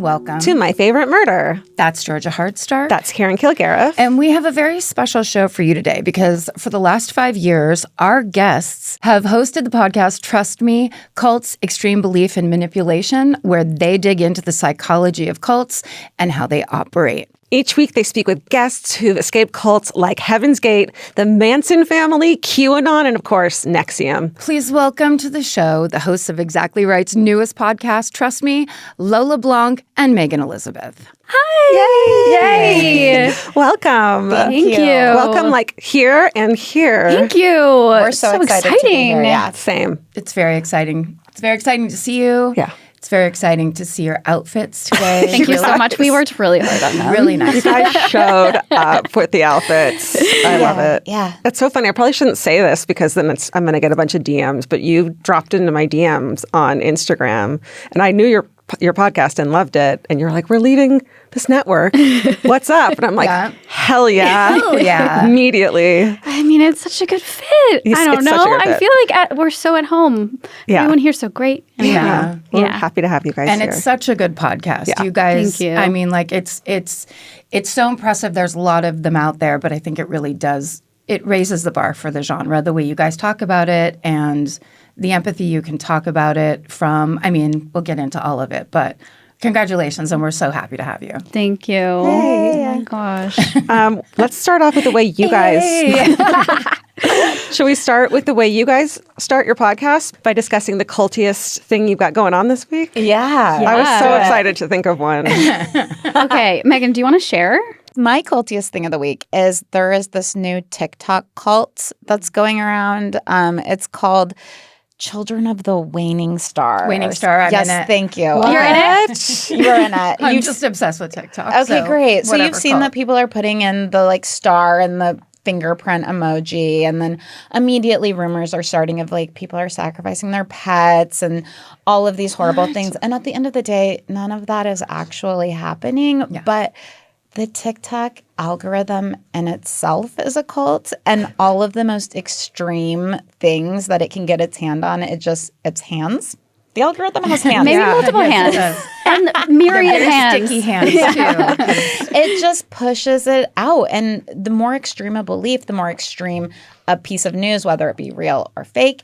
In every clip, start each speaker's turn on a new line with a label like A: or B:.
A: welcome
B: to My Favorite Murder.
A: That's Georgia Hardstark.
B: That's Karen Kilgariff.
A: And we have a very special show for you today because for the last 5 years, our guests have hosted the podcast Trust Me, Cults, Extreme Belief and Manipulation, where they dig into the psychology of cults and how they operate.
B: Each week, they speak with guests who've escaped cults like Heaven's Gate, the Manson Family, QAnon, and of course, NXIVM.
A: Please welcome to the show the hosts of Exactly Right's newest podcast, Trust Me, Lola, Blanc, and Meagan Elizabeth.
C: Hi! Yay!
B: Welcome.
C: Thank you.
B: Welcome, like here and here.
C: Thank you.
D: We're so excited to be here.
B: Yeah, same.
A: It's very exciting. It's very exciting to see you.
B: Yeah.
A: It's very exciting to see your outfits today.
C: Thank you so much. We worked really hard on them.
A: Really nice.
B: You guys showed up with the outfits. I love it.
D: Yeah.
B: That's so funny. I probably shouldn't say this because then I'm going to get a bunch of DMs, but you dropped into my DMs on Instagram and I knew your podcast and loved it. And you're like, we're leaving this network. What's up? And I'm like, hell yeah.
A: Hell yeah.
B: Immediately.
C: I mean, it's such a good fit. I don't
B: It's such a
C: know.
B: good
C: I
B: fit.
C: feel like we're so at home.
B: Yeah.
C: Everyone here's so great.
A: Yeah.
B: We're happy to have you guys
A: And
B: here.
A: it's such a good podcast.
B: Yeah.
A: You guys,
C: Thank you.
A: I mean, like it's so impressive. There's a lot of them out there, but I think it really does. It raises the bar for the genre, the way you guys talk about it and the empathy you can talk about it from. I mean, we'll get into all of it, but congratulations, and we're so happy to have you.
C: Thank you. Oh my gosh.
B: Let's start off with the way you guys... Should we start with the way you guys start your podcast by discussing the cultiest thing you've got going on this week?
D: Yeah.
B: I was so excited to think of one.
C: Okay, Meagan, do you want to share?
D: My cultiest thing of the week is there is this new TikTok cult that's going around. It's called Children of the Waning Star.
A: Waning Star, I'm
D: yes,
A: in it.
D: thank you.
C: You're in it?
D: You're in it.
A: I'm
D: You've-
A: just obsessed with TikTok.
D: okay, great. So you've
A: whatever
D: seen
A: cult.
D: that people are putting in the like star and the fingerprint emoji, and then immediately rumors are starting of like people are sacrificing their pets and all of these horrible things. And at the end of the day, none of that is actually happening.
A: Yeah.
D: But the TikTok algorithm in itself is a cult, and all of the most extreme things that it can get its hand on, its hands. The algorithm has hands.
C: Maybe multiple
A: yes, it
C: hands.
A: does.
C: And myriad
A: Very
C: hands.
A: sticky hands, too.
D: It just pushes it out. And the more extreme a belief, the more extreme a piece of news, whether it be real or fake,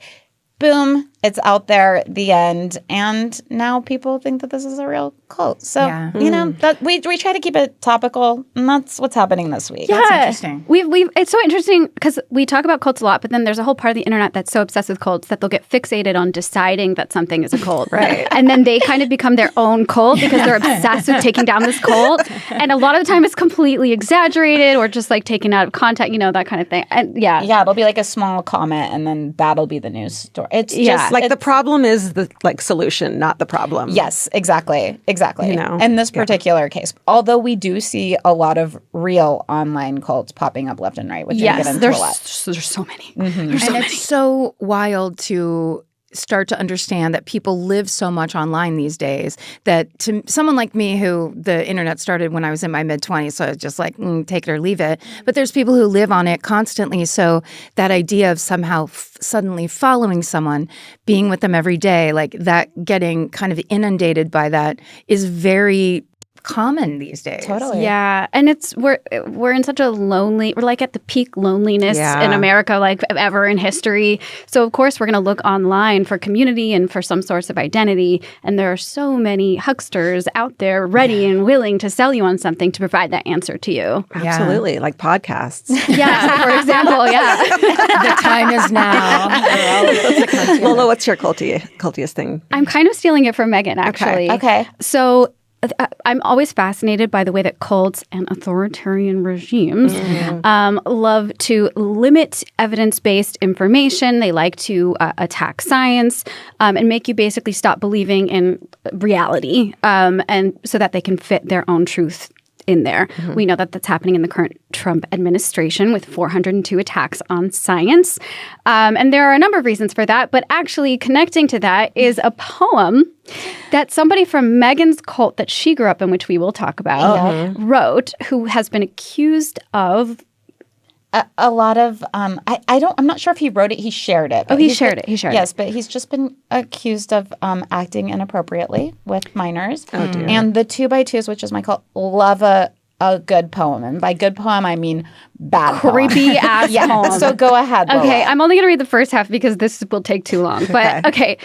D: boom, it's out there, the end. And now people think that this is a real cult. So,
A: Yeah.
D: you know, that we try to keep it topical, and that's what's happening this week.
C: Yeah.
A: interesting.
C: We've it's so interesting because we talk about cults a lot, but then there's a whole part of the internet that's so obsessed with cults that they'll get fixated on deciding that something is a cult.
B: Right.
C: And then they kind of become their own cult because they're obsessed with taking down this cult. And a lot of the time it's completely exaggerated or just like taken out of context, you know, that kind of thing. And yeah.
D: Yeah, it'll be like a small comment, and then that'll be the news story. It's
C: Yeah.
D: just
B: Like the problem is the solution, not the problem.
D: yes, exactly.
B: You know?
D: In this particular case, although we do see a lot of real online cults popping up left and right, which we get
C: Yes,
D: into
C: there's
D: a lot.
C: so many.
A: And it's so wild to start to understand that people live so much online these days that to someone like me who the internet started when I was in my mid-20s, so it's just like take it or leave it. But there's people who live on it constantly. So that idea of somehow suddenly following someone, being with them every day, like that getting kind of inundated by that is very common these days.
D: Totally.
C: Yeah, and we're in such a lonely. We're like at the peak loneliness
B: Yeah.
C: in America, like ever in history. So of course we're going to look online for community and for some source of identity. And there are so many hucksters out there ready and willing to sell you on something to provide that answer to you.
B: Absolutely. Like podcasts.
C: Yeah, for example. Yeah.
A: The time is now.
B: Lola, what's your cultiest thing?
C: I'm kind of stealing it from Meagan, actually.
D: Okay.
C: So I'm always fascinated by the way that cults and authoritarian regimes love to limit evidence-based information. They like to attack science and make you basically stop believing in reality, and so that they can fit their own truth in there. We know that that's happening in the current Trump administration with 402 attacks on science. And there are a number of reasons for that, but actually connecting to that is a poem that somebody from Meagan's cult that she grew up in, which we will talk about, wrote, who has been accused of
D: a lot of I'm not sure if he wrote it. He shared it.
C: He shared it.
D: Yes, but he's just been accused of acting inappropriately with minors.
B: Oh dear.
D: And the 2x2s, which is my cult, love a good poem. And by good poem, I mean bad
C: Creepy ass poem.
D: So go ahead, Lola.
C: Okay, I'm only going to read the first half because this will take too long. But okay.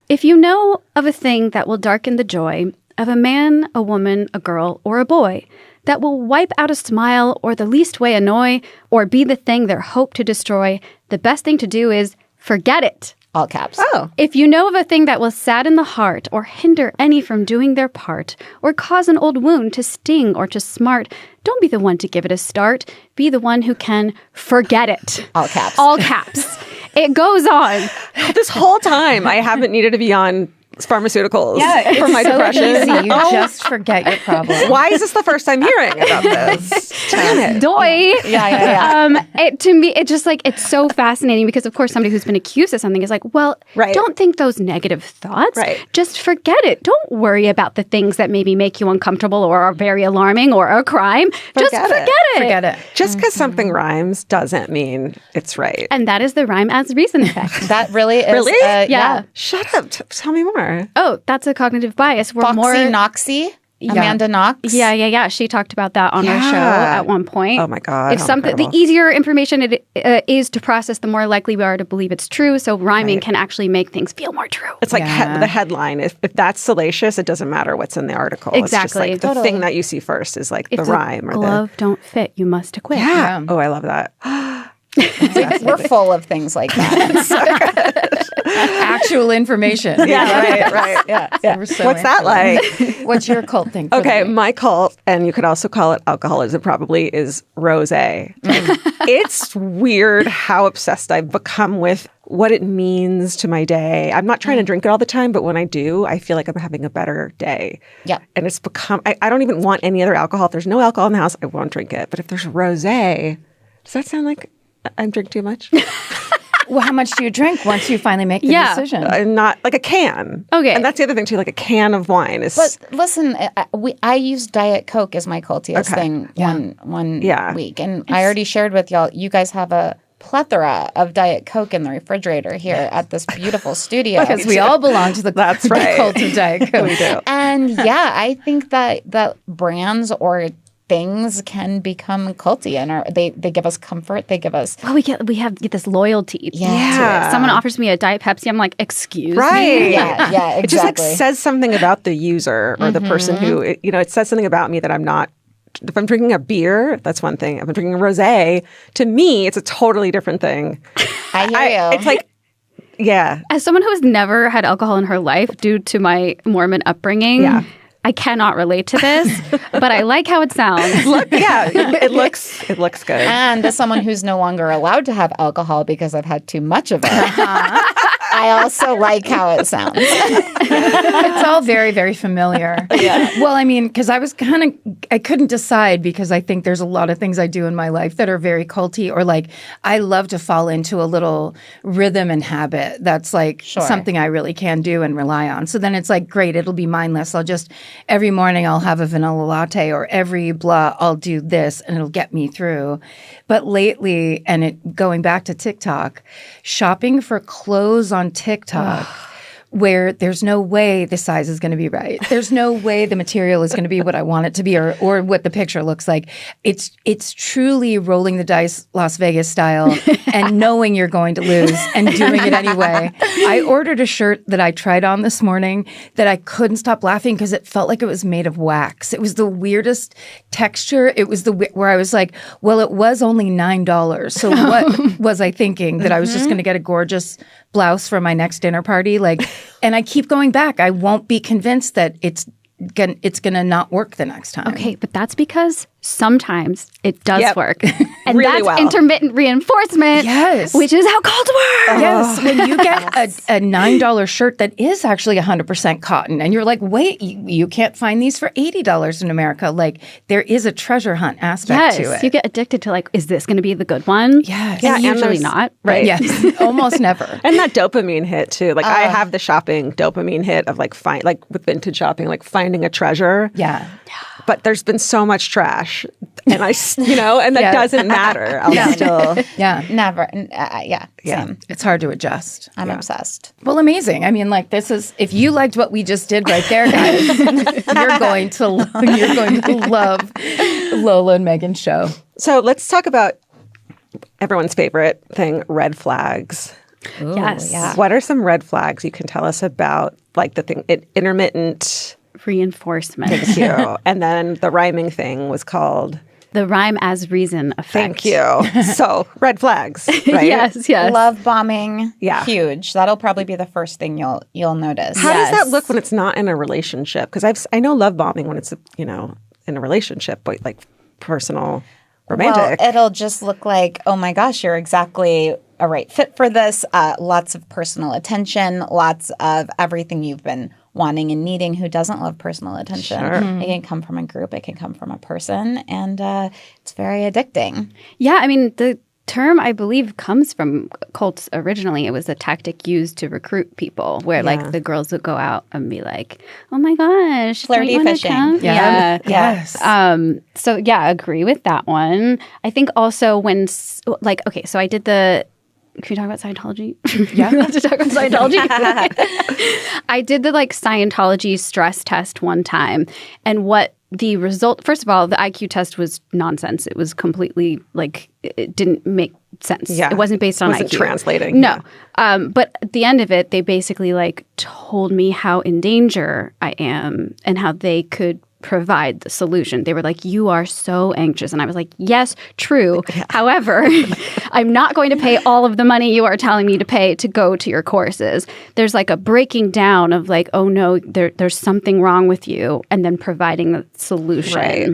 C: If you know of a thing that will darken the joy of a man, a woman, a girl, or a boy, that will wipe out a smile or the least way annoy or be the thing they're hoped to destroy, the best thing to do is forget it.
D: All caps.
B: Oh.
C: If you know of a thing that will sadden the heart or hinder any from doing their part or cause an old wound to sting or to smart, don't be the one to give it a start. Be the one who can forget it.
D: All caps.
C: All caps. It goes on.
B: This whole time, I haven't needed to be on pharmaceuticals for my depression.
A: Easy. You just forget your problem.
B: Why is this the first I'm hearing about this? Damn it.
C: Doy.
D: Yeah.
C: To me, it's just like, it's so fascinating because, of course, somebody who's been accused of something is like, well, don't think those negative thoughts.
B: Right.
C: Just forget it. Don't worry about the things that maybe make you uncomfortable or are very alarming or a crime. Just forget it.
A: Forget it.
B: Just because something rhymes doesn't mean it's right.
C: And that is the rhyme as reason effect.
D: That really is.
B: Really?
C: Yeah.
B: Shut up. Tell me more.
C: Oh, that's a cognitive bias. We're
D: Foxy Noxie. Amanda Knox.
C: Yeah. She talked about that on her show at one point.
B: Oh my God.
C: If the easier information it is to process, the more likely we are to believe it's true. So rhyming can actually make things feel more true.
B: It's like the headline. If that's salacious, it doesn't matter what's in the article.
C: Exactly.
B: It's just like the thing that you see first is like the rhyme.
C: If the glove don't fit, you must acquit.
B: Yeah. Oh, I love that.
D: We're full of things like that.
A: Actual information.
B: Right.
A: Yeah. So
B: What's that like?
A: What's your cult thing?
B: Okay, my cult, and you could also call it alcoholism probably, is rosé. It's weird how obsessed I've become with what it means to my day. I'm not trying to drink it all the time, but when I do, I feel like I'm having a better day.
D: Yeah.
B: And it's become, I don't even want any other alcohol. If there's no alcohol in the house, I won't drink it. But if there's rosé, does that sound like I'm drinking too much?
A: Well, how much do you drink once you finally make the decision?
B: Not like a can.
C: Okay.
B: And that's the other thing too, like a can of wine is...
D: But listen, I used Diet Coke as my cultiest thing one week. And I already shared with y'all, you guys have a plethora of Diet Coke in the refrigerator here at this beautiful studio.
A: Because we all belong to the cult of Diet Coke.
B: We do.
D: And I think that brands or things can become culty and they give us comfort. They give us
C: we have this loyalty.
B: Yeah.
C: To it. Someone offers me a Diet Pepsi, I'm like, excuse me.
D: Yeah, exactly.
B: It just like says something about the user or the person who, it says something about me that I'm not. If I'm drinking a beer, that's one thing. If I'm drinking a rosé, to me, it's a totally different thing.
D: I hear you.
B: It's like, yeah.
C: As someone who has never had alcohol in her life due to my Mormon upbringing, I cannot relate to this, but I like how it sounds.
B: It looks good.
D: And as someone who's no longer allowed to have alcohol because I've had too much of it, I also like how it sounds.
A: It's all very, very familiar. Yeah. Well, I mean, because I couldn't decide because I think there's a lot of things I do in my life that are very culty or like I love to fall into a little rhythm and habit. That's like something I really can do and rely on. So then it's like, great, it'll be mindless. Every morning I'll have a vanilla latte or every blah, I'll do this and it'll get me through. But lately, and going back to TikTok, shopping for clothes on TikTok where there's no way the size is going to be right. There's no way the material is going to be what I want it to be or what the picture looks like. It's truly rolling the dice Las Vegas style and knowing you're going to lose and doing it anyway. I ordered a shirt that I tried on this morning that I couldn't stop laughing because it felt like it was made of wax. It was the weirdest texture. It was where I was like, well, it was only $9. So what was I thinking? That I was just going to get a gorgeous blouse for my next dinner party? And I keep going back. I won't be convinced that it's going to not work the next time.
C: Okay, but that's because sometimes it does work. And
B: really
C: that's intermittent reinforcement, which is how cults work.
A: Yes, when you get a $9 shirt that is actually 100% cotton and you're like, wait, you can't find these for $80 in America. Like there is a treasure hunt aspect to it.
C: You get addicted to like, is this going to be the good one?
A: Yes.
C: And usually not.
B: Right.
A: Yes, almost never.
B: And that dopamine hit too. Like I have the shopping dopamine hit of like with vintage shopping, like finding a treasure.
A: Yeah.
B: But there's been so much trash. trash, and and that doesn't matter. I'll still,
D: Never. Same.
A: It's hard to adjust.
D: I'm obsessed.
A: Well, amazing. I mean, like, this is, if you liked what we just did right there, guys, you're going to love Lola and Meagan's show.
B: So let's talk about everyone's favorite thing, red flags.
C: Ooh, yes.
B: Yeah. What are some red flags you can tell us about, like the thing, intermittent
C: reinforcement?
B: Thank you. And then the rhyming thing was called
C: the rhyme as reason effect.
B: Thank you. So red flags, right?
C: Yes.
D: Love bombing, huge. That'll probably be the first thing you'll notice.
B: How does that look when it's not in a relationship? Because I know love bombing when it's in a relationship, but like personal, romantic.
D: Well, it'll just look like, oh my gosh, you're exactly a right fit for this. Lots of personal attention, lots of everything you've been wanting and needing. Who doesn't love personal attention?
B: Sure.
D: It can come from a group. It can come from a person. And it's very addicting.
C: Yeah. I mean, the term, I believe, comes from cults originally. It was a tactic used to recruit people where like the girls would go out and be like, oh my gosh,
D: flirty fishing.
C: Yeah.
A: Yes.
C: So yeah, agree with that one. I think also when so I did the can we talk about Scientology?
A: Yeah.
C: We have to talk about Scientology. I did the Scientology stress test one time. And what the result, first of all, the IQ test was nonsense. It was completely it didn't make sense.
B: Yeah.
C: It wasn't based on
B: wasn't
C: IQ.
B: Translating.
C: No. But at the end of it, they basically told me how in danger I am and how they could provide the solution. They were like, you are so anxious. And I was like, yes, true. Yeah. However, I'm not going to pay all of the money you are telling me to pay to go to your courses. There's a breaking down of oh no, there's something wrong with you, and then providing the solution.
B: Right.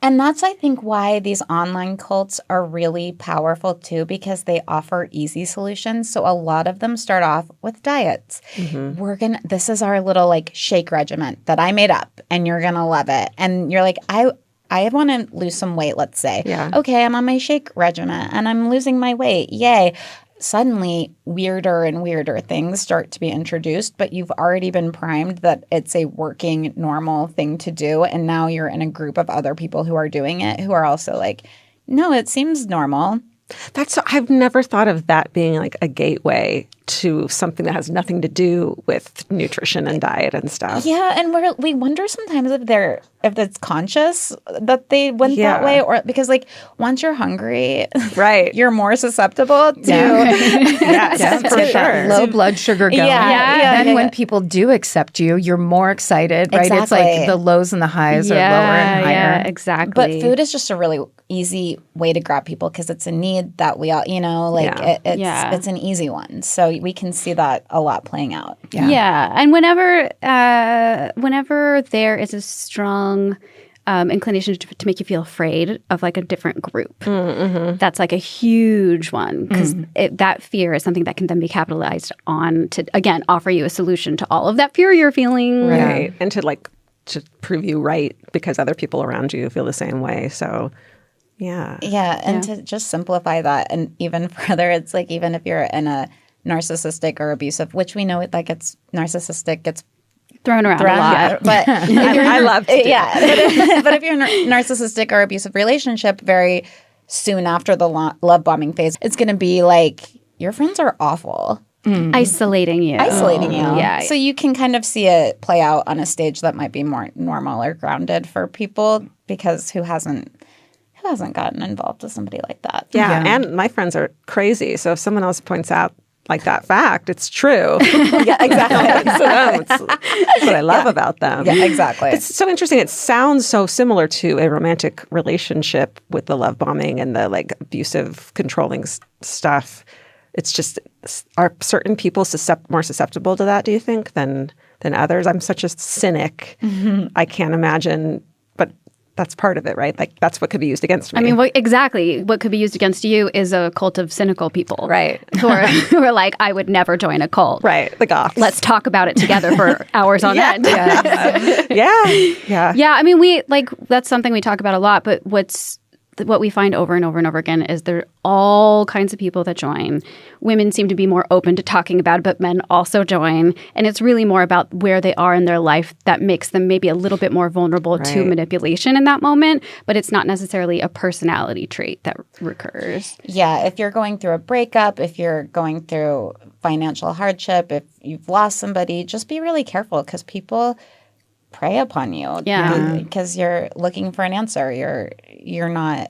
D: And that's, I think, why these online cults are really powerful too, because they offer easy solutions. So a lot of them start off with diets. Mm-hmm. This is our little shake regiment that I made up, and you're going to love it. And you're like, I want to lose some weight, let's say.
B: Yeah.
D: Okay, I'm on my shake regimen and I'm losing my weight. Yay. Suddenly, weirder and weirder things start to be introduced, but you've already been primed that it's a working, normal thing to do. And now you're in a group of other people who are doing it who are also like, no, it seems normal.
B: I've never thought of that being a gateway to something that has nothing to do with nutrition and diet and stuff.
D: Yeah, and we wonder sometimes if it's conscious that they went that way, or because once you're hungry,
B: right,
D: you're more susceptible to
B: for sure.
A: Low blood sugar going. Then when people do accept you, you're more excited, right?
D: Exactly.
A: It's the lows and the highs are lower and higher.
C: Yeah, exactly.
D: But food is just a really easy way to grab people because it's a need that we all, it's an easy one. So we can see that a lot playing out.
C: Yeah. And whenever there is a strong inclination to make you feel afraid of a different group, that's a huge one because that fear is something that can then be capitalized on to, again, offer you a solution to all of that fear you're feeling.
B: Right. And to prove you right because other people around you feel the same way. So to just simplify that and even further, it's even if you're in a narcissistic or abusive, which we know it's narcissistic gets
C: thrown around a lot.
D: But
B: I love to do that.
D: But if you're in a narcissistic or abusive relationship, very soon after the love bombing phase, it's going to be your friends are awful.
C: Isolating you.
D: Yeah. So you can kind of see it play out on a stage that might be more normal or grounded for people because who hasn't gotten involved with somebody like that.
B: Yeah. And my friends are crazy. So if someone else points out that fact, it's true.
D: Yeah, exactly.
B: That's what I love about them.
D: Yeah, exactly.
B: It's so interesting. It sounds so similar to a romantic relationship with the love bombing and the abusive, controlling stuff. It's just, are certain people more susceptible to that, do you think, than others? I'm such a cynic. Mm-hmm. I can't imagine, but that's part of it, right? That's what could be used against me.
C: I mean, exactly. What could be used against you is a cult of cynical people.
B: Right.
C: Who are like, I would never join a cult.
B: Right. The goths.
C: Let's talk about it together for hours on end.
B: Yeah.
C: Yeah. I mean, that's something we talk about a lot, but what's what we find over and over and over again is there are all kinds of people that join. Women seem to be more open to talking about it, but men also join. And it's really more about where they are in their life that makes them maybe a little bit more vulnerable to manipulation in that moment. But it's not necessarily a personality trait that recurs.
D: Yeah, if you're going through a breakup, if you're going through financial hardship, if you've lost somebody, just be really careful because people prey upon you.
C: Yeah.
D: Because you're looking for an answer. You're not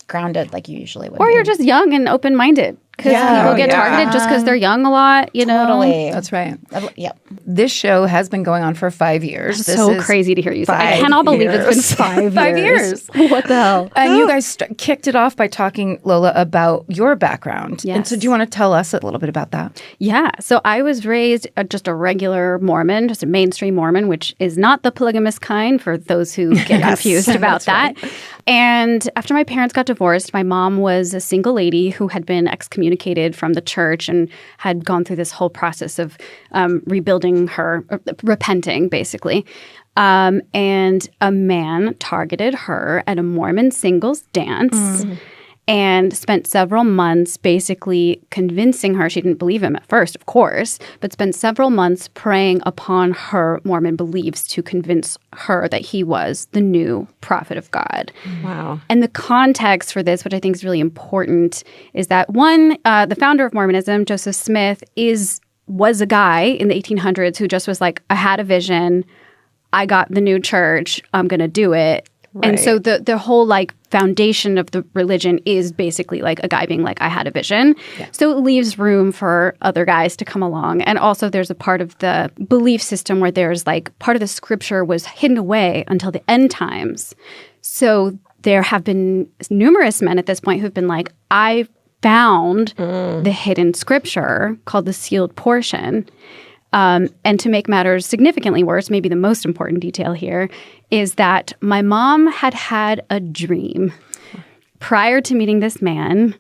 D: grounded like you usually would
C: Or
D: be.
C: you're just young and open-minded. Because people get targeted just because they're young a lot, you know?
D: Totally.
A: That's right.
D: Yep.
A: This show has been going on for 5 years.
C: That's so crazy to hear you say. I cannot believe it's been 5 years.
A: 5 years.
C: What the hell?
A: And you guys kicked it off by talking, Lola, about your background.
C: Yes.
A: And so do you want to tell us a little bit about that?
C: Yeah. So I was raised just a regular Mormon, just a mainstream Mormon, which is not the polygamous kind for those who get confused about that. Right. And after my parents got divorced, my mom was a single lady who had been excommunicated from the church and had gone through this whole process of rebuilding her, repenting, basically. And a man targeted her at a Mormon singles dance. And spent several months basically convincing her, she didn't believe him at first, of course, but spent several months preying upon her Mormon beliefs to convince her that he was the new prophet of God.
B: Wow.
C: And the context for this, which I think is really important, is that one, the founder of Mormonism, Joseph Smith, was a guy in the 1800s who just was like, I had a vision, I got the new church, I'm going to do it. Right. And so the whole like foundation of the religion is basically like a guy being like, I had a vision. Yeah. So it leaves room for other guys to come along. And also there's a part of the belief system where there's like part of the scripture was hidden away until the end times. So there have been numerous men at this point who've been like, I found the hidden scripture called the sealed portion. And to make matters significantly worse, maybe the most important detail here is that my mom had a dream prior to meeting this man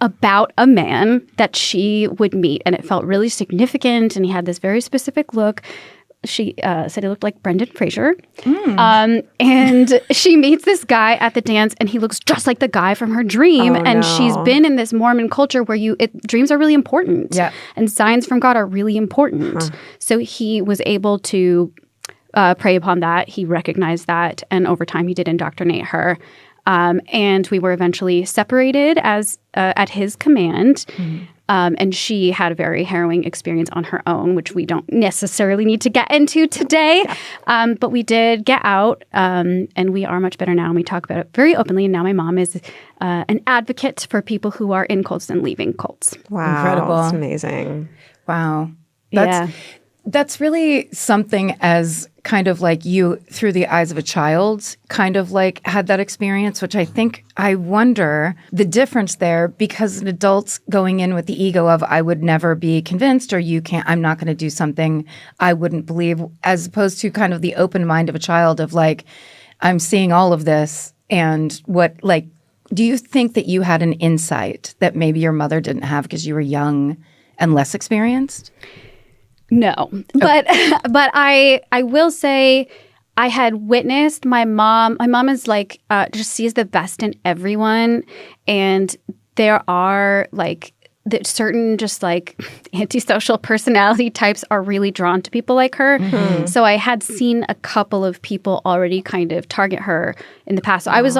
C: about a man that she would meet. And it felt really significant. And he had this very specific look. She said he looked like Brendan Fraser. And she meets this guy at the dance, and he looks just like the guy from her dream. She's been in this Mormon culture where dreams are really important. Yeah. And signs from God are really important. So he was able to prey upon that. He recognized that. And over time, he did indoctrinate her. And we were eventually separated at his command. And she had a very harrowing experience on her own, which we don't necessarily need to get into today. Yeah. But we did get out, and we are much better now. And we talk about it very openly. And now my mom is an advocate for people who are in cults and leaving cults.
B: Wow.
A: Incredible.
B: That's amazing.
A: Wow.
C: That's
A: really something as kind of like you, through the eyes of a child, kind of like had that experience, which I wonder the difference there, because an adult's going in with the ego of I would never be convinced, or I'm not going to do something I wouldn't believe, as opposed to kind of the open mind of a child of like, I'm seeing all of this. And do you think that you had an insight that maybe your mother didn't have because you were young and less experienced?
C: No, but I will say I had witnessed my mom. My mom is like just sees the best in everyone, and there are like certain just like antisocial personality types are really drawn to people like her. Mm-hmm. So I had seen a couple of people already kind of target her in the past. So I was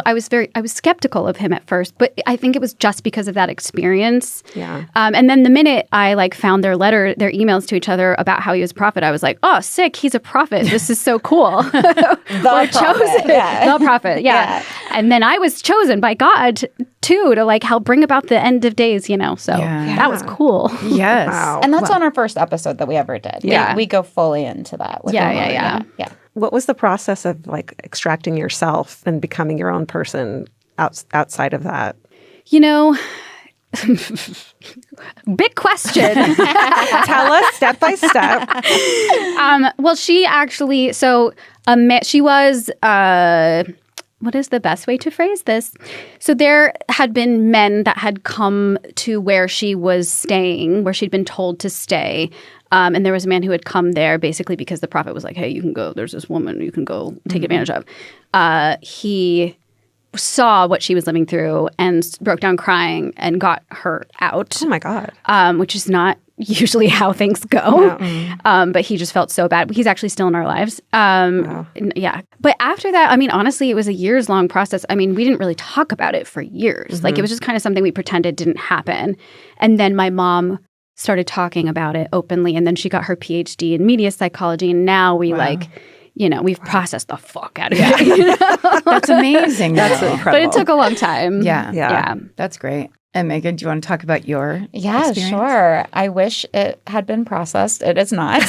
C: skeptical of him at first, but I think it was just because of that experience. Yeah. And then the minute I like found their emails to each other about how he was a prophet, I was like, oh, sick, he's a prophet. This is so cool. We're chosen. Yeah. The prophet. Yeah. And then I was chosen by God too to like help bring about the end of days, So that was cool.
A: Yes.
B: Wow.
D: And that's on our first episode that we ever did.
C: Yeah.
D: We go fully into that. With
C: Yeah.
B: What was the process of like extracting yourself and becoming your own person outside of that?
C: Big question.
B: Tell us step by step.
C: Well, she actually, she was, what is the best way to phrase this? So there had been men that had come to where she was staying, where she'd been told to stay. And there was a man who had come there basically because the prophet was like, hey, you can go. There's this woman you can go take advantage of. He saw what she was living through and broke down crying and got her out.
B: Oh my God.
C: Which is not usually how things go. But he just felt so bad. He's actually still in our lives. Yeah. But after that, I mean, honestly, it was a years-long process. I mean, we didn't really talk about it for years. Like, it was just kind of something we pretended didn't happen. And then my mom started talking about it openly. And then she got her PhD in media psychology. And now we we've processed the fuck out of it. You know?
A: That's amazing.
B: That's incredible.
C: But it took a long time.
A: Yeah. That's great. And Meagan, do you want to talk about your experience?
D: Sure. I wish it had been processed. It is not.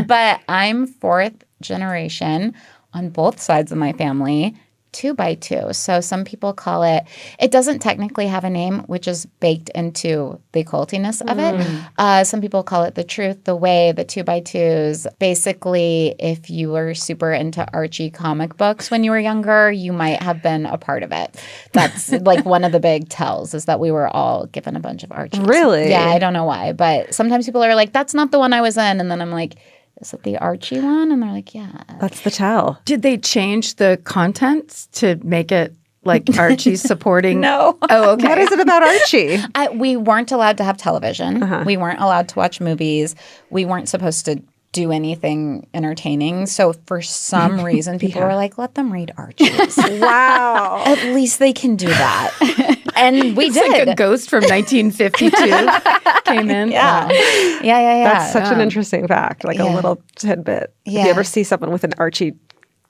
D: But I'm fourth generation on both sides of my family, 2 by 2. So some people call it doesn't technically have a name, which is baked into the cultiness of it. Some people call it the truth, the way, the 2 by 2s. Basically, if you were super into Archie comic books when you were younger, you might have been a part of it. That's like one of the big tells is that we were all given a bunch of Archies.
B: Really?
D: Yeah, I don't know why. But sometimes people are like, that's not the one I was in. And then I'm like, is it the Archie one? And they're like, yeah.
B: That's the tell.
A: Did they change the content to make it like Archie supporting?
D: No.
A: Oh, okay.
B: What is it about Archie?
D: We weren't allowed to have television. We weren't allowed to watch movies. We weren't supposed to do anything entertaining. So for some reason, people were like, let them read Archies.
B: Wow.
D: At least they can do that. And we did.
A: Like a ghost from 1952 came in.
D: Yeah.
B: That's such an interesting fact, like a little tidbit. If you ever see someone with an Archie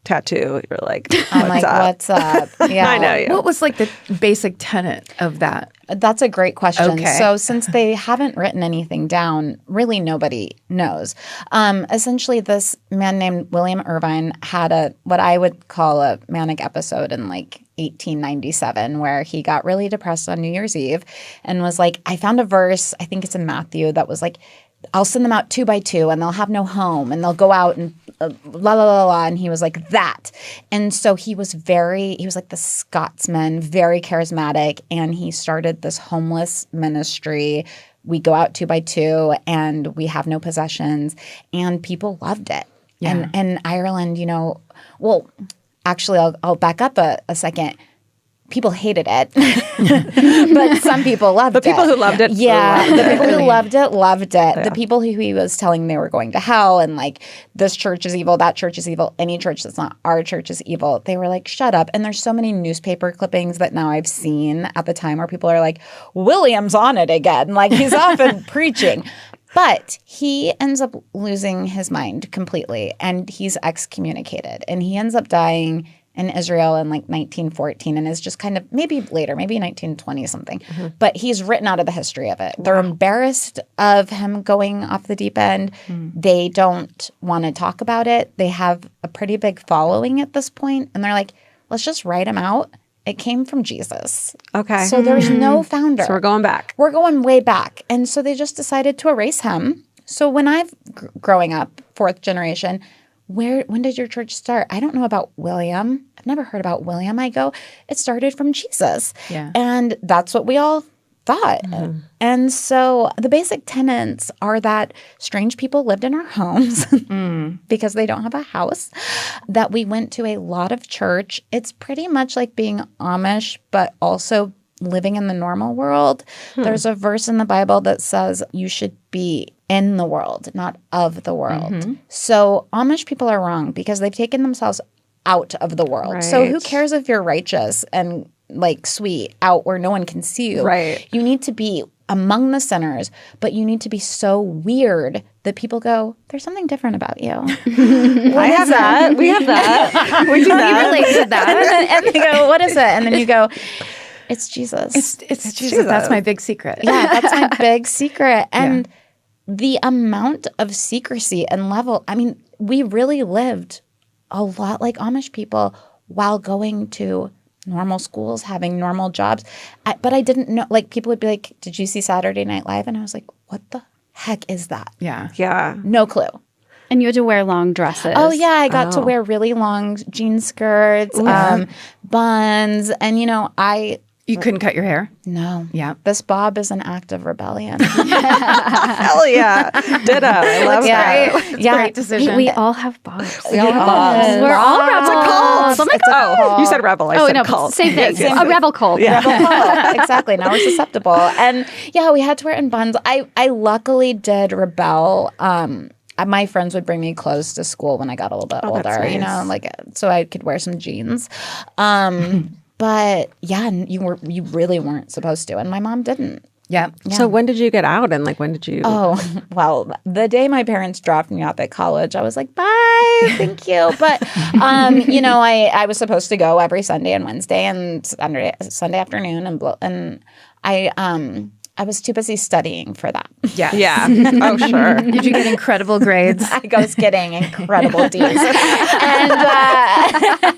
B: tattoo, you're like,
D: what's up? Yeah.
B: I know you.
A: What was like the basic tenet of that?
D: That's a great question.
A: Okay.
D: So since they haven't written anything down, really nobody knows. Essentially, this man named William Irvine had what I would call a manic episode in like 1897 where he got really depressed on New Year's Eve and was like, I found a verse, I think it's in Matthew, that was like, I'll send them out 2 by 2 and they'll have no home and they'll go out and la la la la. And he was like that. And so he was like the Scotsman, very charismatic. And he started this homeless ministry. We go out 2 by 2 and we have no possessions. And people loved it.
A: Yeah.
D: And Ireland, actually, I'll back up a second. People hated it, but some people loved it.
B: The people who loved it,
D: the people who loved it, loved it.
B: Yeah.
D: The people who he was telling they were going to hell and like, this church is evil, that church is evil, any church that's not our church is evil. They were like, shut up. And there's so many newspaper clippings that now I've seen at the time where people are like, William's on it again. Like he's often preaching. But he ends up losing his mind completely and he's excommunicated and he ends up dying in Israel in like 1914 and is just kind of maybe later, maybe 1920 something. But he's written out of the history of it. Wow. They're embarrassed of him going off the deep end. They don't want to talk about it. They have a pretty big following at this point, and they're like, let's just write him out. It came from Jesus.
B: Okay.
D: So there's no founder.
B: So we're going back.
D: We're going way back. And so they just decided to erase him. So when I've growing up, fourth generation, when did your church start? I don't know about William. I've never heard about William. I go, it started from Jesus.
A: Yeah.
D: And that's what we all thought. And so the basic tenets are that strange people lived in our homes because they don't have a house, that we went to a lot of church. It's pretty much like being Amish, but also living in the normal world. There's a verse in the Bible that says you should be in the world, not of the world. So Amish people are wrong because they've taken themselves out of the world.
B: Right.
D: So who cares if you're righteous and like sweet out where no one can see you?
B: Right.
D: You need to be among the sinners, but you need to be so weird that people go, there's something different about you.
B: I have that. We have that. We do that.
D: You relate to that. And they go, what is it? And then you go, it's Jesus.
A: It's Jesus. That's my big secret.
D: Yeah, that's my big secret. And the amount of secrecy and level, I mean, we really lived a lot like Amish people while going to normal schools, having normal jobs. But I didn't know, like people would be like, did you see Saturday Night Live? And I was like, what the heck is that?
A: Yeah.
B: Yeah.
D: No clue.
C: And you had to wear long dresses.
D: Oh, yeah. I got to wear really long jean skirts, buns. And,
A: You couldn't cut your hair?
D: No.
A: Yeah.
D: This bob is an act of rebellion.
B: Hell yeah. Ditto. I love that.
A: It's a great decision.
C: We all have bobs.
D: We all have bobs.
C: We're all rebels.
B: Oh my God. You said rebel. I said cult.
C: Same thing. A rebel cult.
B: Yeah.
D: Rebel cult. Exactly. Now we're susceptible. And yeah, we had to wear it in buns. I luckily did rebel. My friends would bring me clothes to school when I got a little bit older,
B: nice.
D: you know, like so I could wear some jeans. But yeah, you really weren't supposed to, and my mom didn't.
A: Yeah.
B: So when did you get out, and like when did you?
D: Oh, well, the day my parents dropped me off at college, I was like, bye, thank you. But, you know, I was supposed to go every Sunday and Wednesday and Sunday afternoon, and I was too busy studying for that.
A: Yeah.
B: Yeah. Oh, sure.
A: Did you get incredible grades?
D: I was getting incredible D's.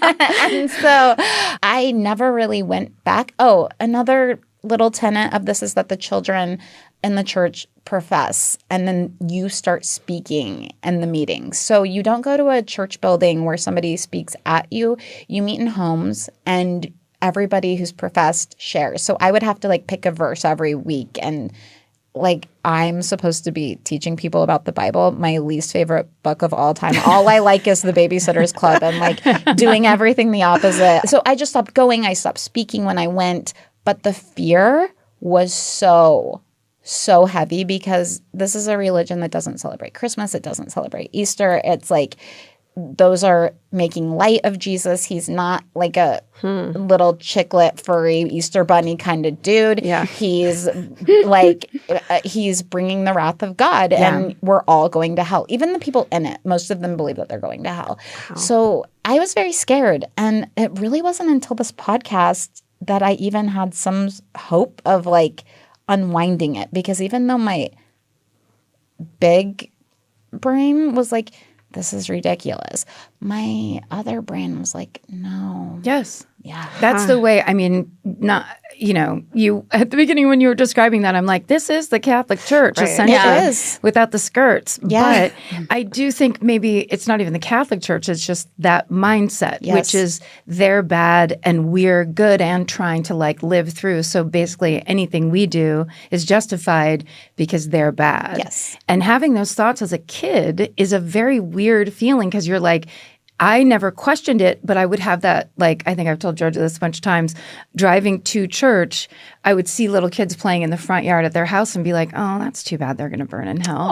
D: And so I never really went back. Oh, another little tenet of this is that the children in the church profess, and then you start speaking in the meetings. So you don't go to a church building where somebody speaks at you. You meet in homes, and everybody who's professed shares. So I would have to like pick a verse every week, and like I'm supposed to be teaching people about the Bible, my least favorite book of all time. All I like is the Babysitter's Club, and like doing everything the opposite. So I just stopped going. I stopped speaking when I went, but the fear was so heavy because this is a religion that doesn't celebrate Christmas. It doesn't celebrate Easter. It's like those are making light of Jesus. He's not like a little chicklet, furry Easter bunny kind of dude.
B: Yeah.
D: He's like, he's bringing the wrath of God, and we're all going to hell. Even the people in it, most of them believe that they're going to hell. Wow. So I was very scared. And it really wasn't until this podcast that I even had some hope of like unwinding it. Because even though my big brain was like, this is ridiculous, my other brain was like, no.
A: Yes.
D: Yeah.
A: That's the way, I mean, not, you know, you, at the beginning when you were describing that, I'm like, this is the Catholic Church, essentially,
D: Yeah, it is.
A: without the skirts.
D: Yeah.
A: But I do think maybe it's not even the Catholic Church, it's just that mindset,
D: Yes.
A: which is they're bad and we're good and trying to like live through. So basically anything we do is justified because they're bad.
D: Yes.
A: And having those thoughts as a kid is a very weird feeling because you're like, I never questioned it, but I would have that, like, I think I've told Georgia this a bunch of times, driving to church, I would see little kids playing in the front yard at their house and be like, oh, that's too bad they're going to burn in hell.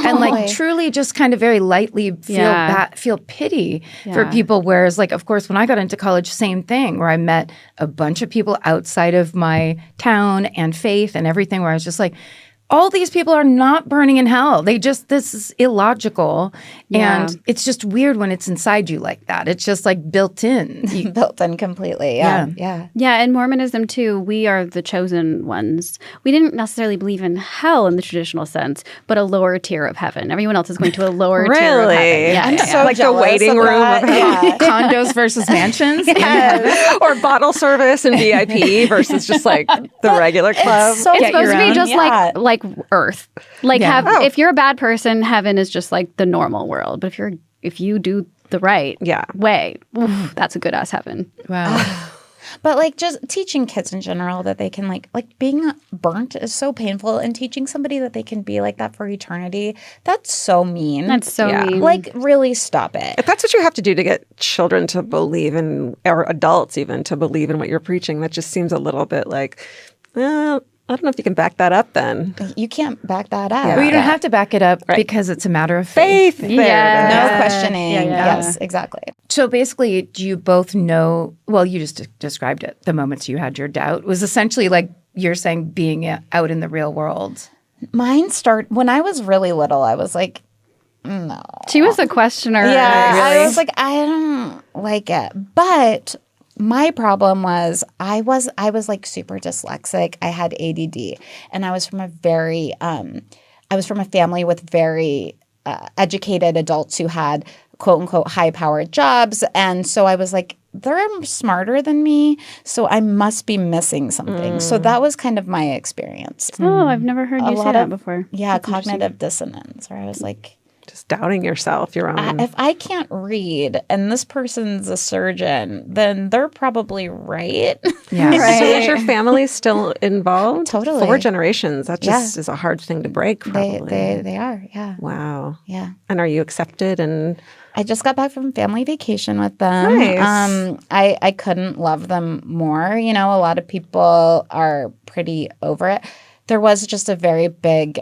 A: And like truly just kind of very lightly feel pity for people. Whereas like, of course, when I got into college, same thing, where I met a bunch of people outside of my town and faith and everything, where I was just like, all these people are not burning in hell. This is illogical.
C: Yeah.
A: And it's just weird when it's inside you like that. It's just like built in.
D: Built in completely. Yeah.
C: Yeah, in Mormonism too, we are the chosen ones. We didn't necessarily believe in hell in the traditional sense, but a lower tier of heaven. Everyone else is going to a lower tier of heaven.
B: Really?
C: Yeah,
D: I'm
C: yeah,
D: so
B: Like the
D: jealous
B: waiting
D: of
B: room
D: that.
B: of heaven.
D: Yeah.
A: Condos versus mansions.
B: Or bottle service and VIP versus just like the regular club.
D: so
C: It's
A: Get
C: supposed
A: your
C: to be
A: own.
C: just like Earth. Like if you're a bad person, heaven is just like the normal world. But if you do the right way, that's a good ass heaven.
A: Wow.
D: But like just teaching kids in general that they can like being burnt is so painful, and teaching somebody that they can be like that for eternity, that's so mean.
C: That's so mean.
D: Like really stop it.
B: If that's what you have to do to get children to believe in, or adults even, to believe in what you're preaching, that just seems a little bit like, I don't know if you can back that up then.
D: You can't back that up.
B: Yeah.
A: Well, you don't have to back it up because it's a matter of faith.
B: Faith.
C: Yeah.
D: No questioning.
C: Yeah.
D: Yes, exactly.
A: So basically, do you both know, well, you just described it, the moments you had your doubt was essentially like you're saying being out in the real world.
D: Mine when I was really little, I was like, no.
C: She was a questioner.
D: Yeah,
C: really.
D: I was like, I don't like it. But my problem was I was like super dyslexic. I had ADD, and I was from a family with very educated adults who had quote unquote high powered jobs, and so I was like, they're smarter than me, so I must be missing something. So that was kind of my experience.
C: Oh, I've never heard you say that before.
D: Yeah, cognitive dissonance, where I was like,
B: Just doubting yourself, your own.
D: If I can't read and this person's a surgeon, then they're probably right.
A: Yeah.
C: Right.
B: So is your family still involved?
D: Totally.
B: 4 generations. That just is a hard thing to break, probably.
D: They are, yeah.
B: Wow.
D: Yeah.
B: And are you accepted? And
D: I just got back from family vacation with them.
B: Nice.
D: I couldn't love them more. You know, a lot of people are pretty over it. There was just a very big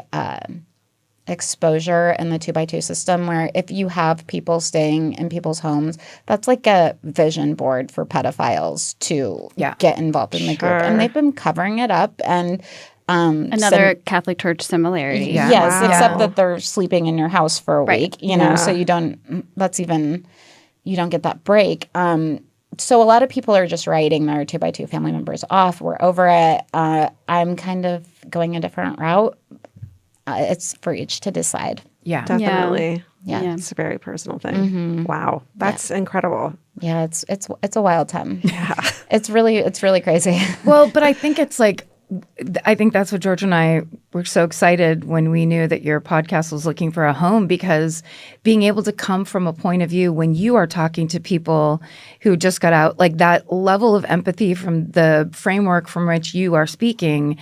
D: exposure in the 2x2 system where if you have people staying in people's homes, that's like a vision board for pedophiles to get involved in the group. And they've been covering it up. And
C: Another Catholic Church similarity.
A: Yeah.
D: yes,
B: Wow.
D: except that they're sleeping in your house for a week, you know, so you don't get that break. So a lot of people are just writing their 2x2 family members off. We're over it. I'm kind of going a different route. It's for each to decide.
A: Yeah.
B: definitely.
D: Yeah.
B: It's a very personal thing. Wow. That's incredible.
D: Yeah, it's a wild time. Yeah. It's really crazy.
A: Well, but I think it's like, I think that's what George and I were so excited when we knew that your podcast was looking for a home, because being able to come from a point of view when you are talking to people who just got out, like that level of empathy from the framework from which you are speaking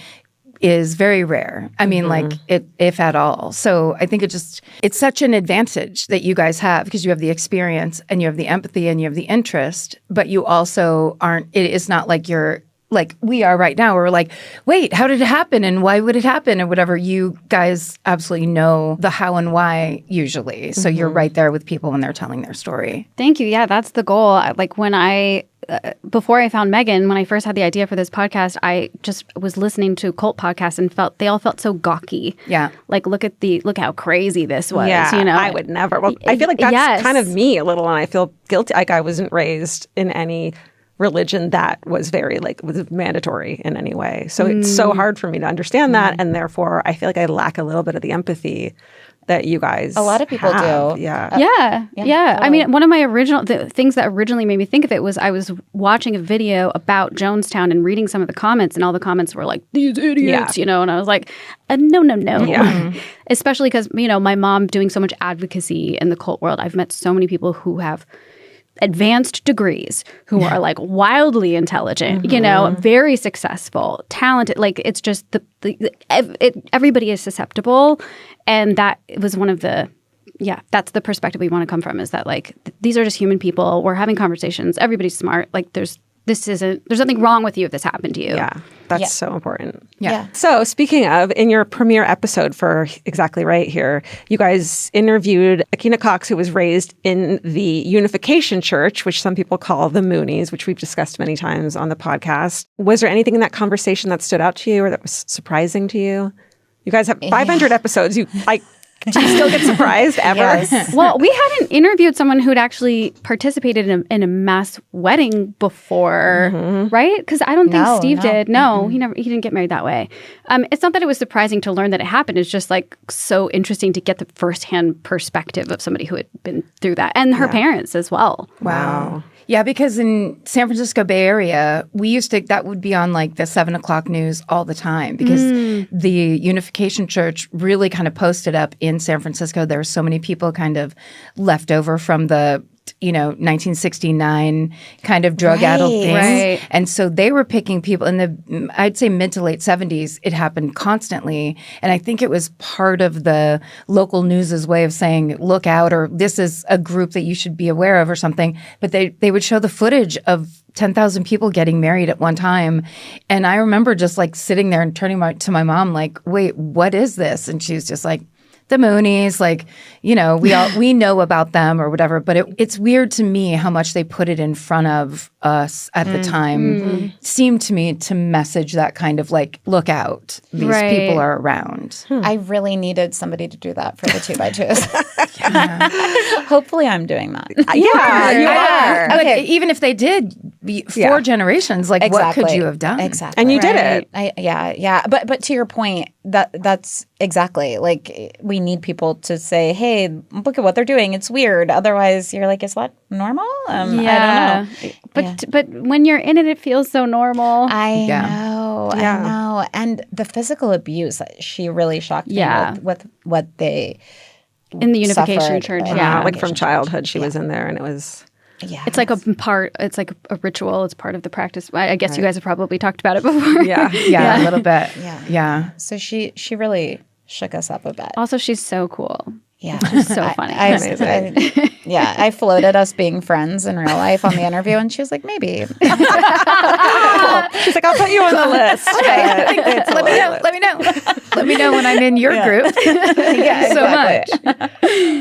A: is very rare. I mean, like if at all. So I think it's such an advantage that you guys have, because you have the experience and you have the empathy and you have the interest, but you also it's not like you're like we are right now. We're like, wait, how did it happen? And why would it happen? Or whatever. You guys absolutely know the how and why usually. So you're right there with people when they're telling their story.
C: Thank you. Yeah, that's the goal. Like when before I found Meagan, when I first had the idea for this podcast, I just was listening to cult podcasts and they all felt so gawky.
A: Yeah.
C: Like look how crazy this was.
B: Yeah,
C: you know,
B: I would never. Well, I feel like that's kind of me a little, and I feel guilty. Like I wasn't raised in any religion that was very was mandatory in any way. So it's so hard for me to understand that, and therefore I feel like I lack a little bit of the empathy that you guys
D: A lot of people
B: have.
D: do.
B: Yeah.
C: Yeah.
D: totally.
C: I mean, one of my the things that originally made me think of it was I was watching a video about Jonestown and reading some of the comments, and all the comments were like, these idiots, you know, and I was like, no.
B: Yeah.
C: Especially because, you know, my mom doing so much advocacy in the cult world, I've met so many people who have advanced degrees, who are like wildly intelligent, you know, very successful, talented. Like it's just everybody is susceptible, and that was one of the that's the perspective we want to come from, is that like these are just human people. We're having conversations. Everybody's smart. Like there's nothing wrong with you if this happened to you.
B: Yeah, that's so important.
A: Yeah.
B: So speaking of, in your premiere episode for Exactly Right here, you guys interviewed Akina Cox, who was raised in the Unification Church, which some people call the Moonies, which we've discussed many times on the podcast. Was there anything in that conversation that stood out to you or that was surprising to you? You guys have 500 episodes. Do you still get surprised ever?
D: Yes.
C: Well, we hadn't interviewed someone who'd actually participated in a mass wedding before, right? Because I don't think Steve did. No, he didn't get married that way. It's not that it was surprising to learn that it happened. It's just like so interesting to get the firsthand perspective of somebody who had been through that, and her parents as well.
A: Wow. Yeah, because in San Francisco Bay Area, that would be on like the 7:00 news all the time, because the Unification Church really kind of posted up in San Francisco. There were so many people kind of left over from the 1969 kind of drug-addled thing.
C: Right.
A: And so they were picking people in the, I'd say mid to late 70s, it happened constantly. And I think it was part of the local news's way of saying, look out, or this is a group that you should be aware of or something. But they would show the footage of 10,000 people getting married at one time. And I remember just like sitting there and turning to my mom like, wait, what is this? And she was just like, the Moonies, like, you know, we know about them or whatever, but it's weird to me how much they put it in front of us at the time. Seemed to me to message that kind of like, look out, these people are around.
D: I really needed somebody to do that for the 2x2s. Hopefully I'm doing that.
B: Yeah, you are.
A: Like, even if they did, 4 generations, like what could you have done?
D: Exactly.
B: And you did it.
D: Yeah. But to your point, that's exactly like we need people to say, hey, look at what they're doing. It's weird. Otherwise, you're like, is that normal? I don't know.
C: But when you're in it, it feels so normal.
D: I know. And the physical abuse, she really shocked me with what they
C: In the Unification
D: suffered
C: Church,
D: in
C: yeah.
D: the
B: Like from
D: Unification
B: childhood, she
D: Church.
B: was in there, and it was.
D: Yeah,
C: It's like it's like a ritual. It's part of the practice. I guess you guys have probably talked about it before.
B: Yeah.
A: Yeah, a little bit.
D: Yeah.
A: Yeah.
D: So she really shook us up a bit.
C: Also, she's so cool.
D: Yeah,
C: She's so funny.
D: I floated us being friends in real life on the interview, and she was like, maybe.
B: She's like, I'll put you on the list.
A: Okay. Let me know. Let me know. Let me know when I'm in your group. Thank you so much.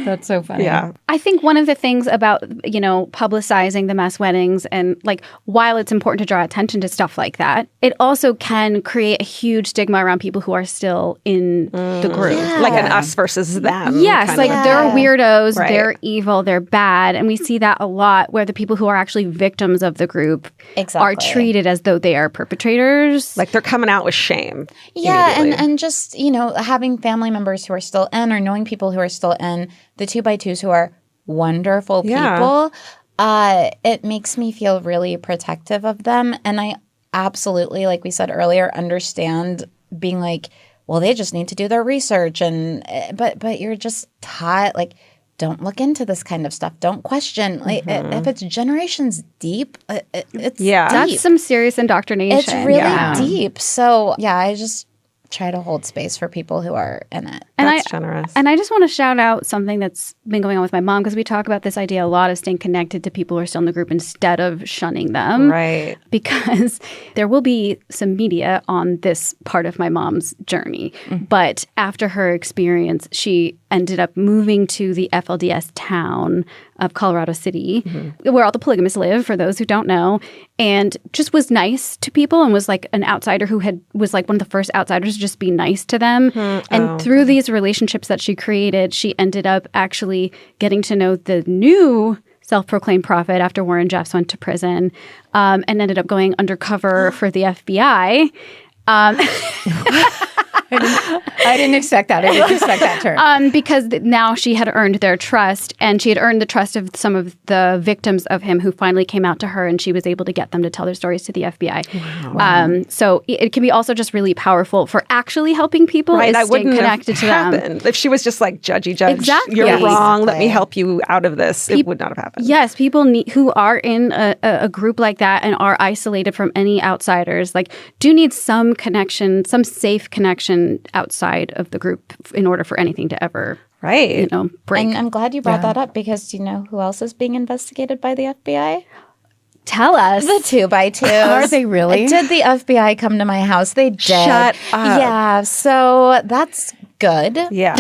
A: That's so funny.
B: Yeah.
C: I think one of the things about, publicizing the mass weddings and like while it's important to draw attention to stuff like that, it also can create a huge stigma around people who are still in the group.
D: Yeah.
B: Like an us versus them.
C: Yes,
B: kind
C: like
B: of.
C: they're weirdos,
B: Right.
C: they're evil, they're bad. And we see that a lot where the people who are actually victims of the group are
D: Exactly.
C: treated as though they are perpetrators.
B: Like they're coming out with shame.
D: Yeah,
B: immediately.
D: and just, having family members who are still in or knowing people who are still in, the 2x2s who are wonderful people, it makes me feel really protective of them. And I absolutely, like we said earlier, understand being like, well, they just need to do their research. But you're just taught, like, don't look into this kind of stuff. Don't question. Like, if it's generations deep, it's deep.
C: That's some serious indoctrination.
D: It's really
A: Yeah.
D: deep. So, yeah, I just try to hold space for people who are in it.
B: That's generous.
C: And I just want to shout out something that's been going on with my mom, because we talk about this idea a lot of staying connected to people who are still in the group instead of shunning them.
B: Right.
C: Because there will be some media on this part of my mom's journey. But after her experience, she ended up moving to the FLDS town of Colorado City, where all the polygamists live, for those who don't know, and just was nice to people and was like an outsider who was like one of the first outsiders to just be nice to them. And through these relationships that she created, she ended up actually getting to know the new self-proclaimed prophet after Warren Jeffs went to prison, and ended up going undercover for the FBI.
A: I didn't expect that. I didn't expect that turn.
C: Because now she had earned their trust, and she had earned the trust of some of the victims of him who finally came out to her, and she was able to get them to tell their stories to the FBI. Wow. So it can be also just really powerful for actually helping people,
B: Right,
C: is
B: that
C: staying
B: wouldn't
C: connected
B: have
C: to them.
B: happened. If she was just like judgy judge,
C: Exactly.
B: you're
C: Yeah,
B: wrong, let me
D: exactly.
B: help you out of this, it would not have happened.
C: Yes, people who are in a group like that and are isolated from any outsiders, like, do need some connection, some safe connection outside of the group in order for anything to ever,
B: Right.
C: break.
D: And I'm glad you brought that up, because do you know who else is being investigated by the FBI?
C: Tell us.
D: The 2x2s.
A: Are they really?
D: Did the FBI come to my house? They did.
B: Shut up.
D: Yeah, so that's good.
B: Yeah.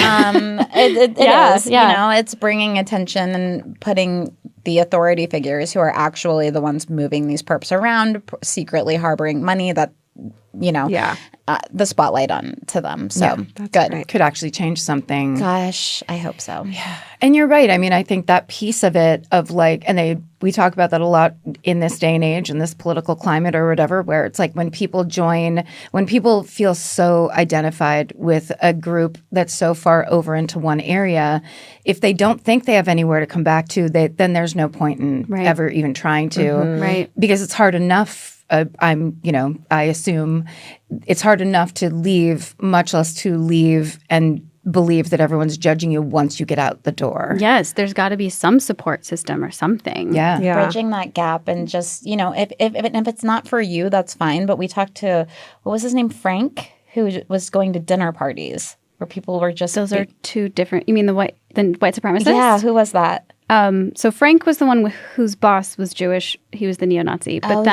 D: It
C: Yeah,
D: is.
C: yeah.
D: It's bringing attention and putting the authority figures who are actually the ones moving these perps around, secretly harboring money, that the spotlight on to them. So good.
B: great.
A: Could actually change something.
D: Gosh, I hope so.
A: And you're right. I mean, I think that piece of it of like, and we talk about that a lot in this day and age, in this political climate or whatever, where it's like when people feel so identified with a group that's so far over into one area, if they don't think they have anywhere to come back to, then there's no point in ever even trying to.
C: Right.
A: Because it's hard enough. I assume it's hard enough to leave, much less to leave and believe that everyone's judging you once you get out the door.
C: Yes, there's got to be some support system or something.
A: Yeah.
D: Bridging that gap, and just, if it's not for you, that's fine. But we talked to, what was his name? Frank, who was going to dinner parties where people were just.
C: Those are two different. You mean the white supremacists?
D: Yeah, who was that?
C: So Frank was the one whose boss was Jewish. He was the neo-Nazi. But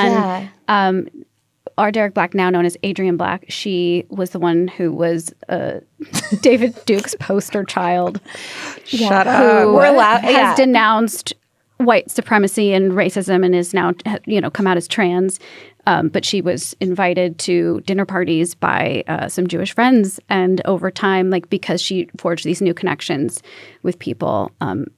C: our Derek Black, now known as Adrian Black, she was the one who was David Duke's poster child.
B: Shut
C: Who
B: up.
C: has denounced white supremacy and racism and is now, come out as trans. But she was invited to dinner parties by some Jewish friends. And over time, because she forged these new connections with people,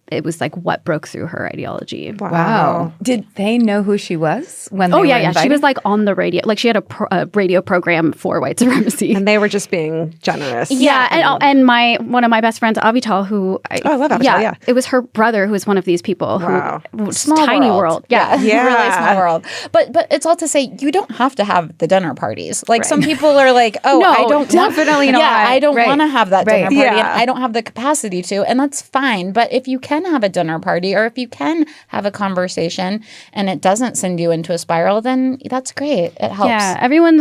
C: it was like what broke through her ideology.
A: Wow. Did they know who she was when they
C: Oh,
A: were
C: yeah.
A: invited?
C: She was like on the radio. Like she had a radio program for white supremacy.
B: And they were just being generous.
C: Yeah, and one of my best friends, Avital, who I
B: love Avital, yeah.
C: it was her brother who was one of these people.
B: Wow.
C: Who tiny world. Yeah.
D: Really small world. But it's all to say you don't have to have the dinner parties. Like some people are like, oh,
C: No,
D: I don't
A: definitely not.
D: Yeah, I don't
A: Right.
D: want to have that dinner party,
B: Yeah.
D: and I don't have the capacity to, and that's fine. But if you can have a dinner party, or if you can have a conversation, and it doesn't send you into a spiral, then that's great. It helps.
C: Yeah, everyone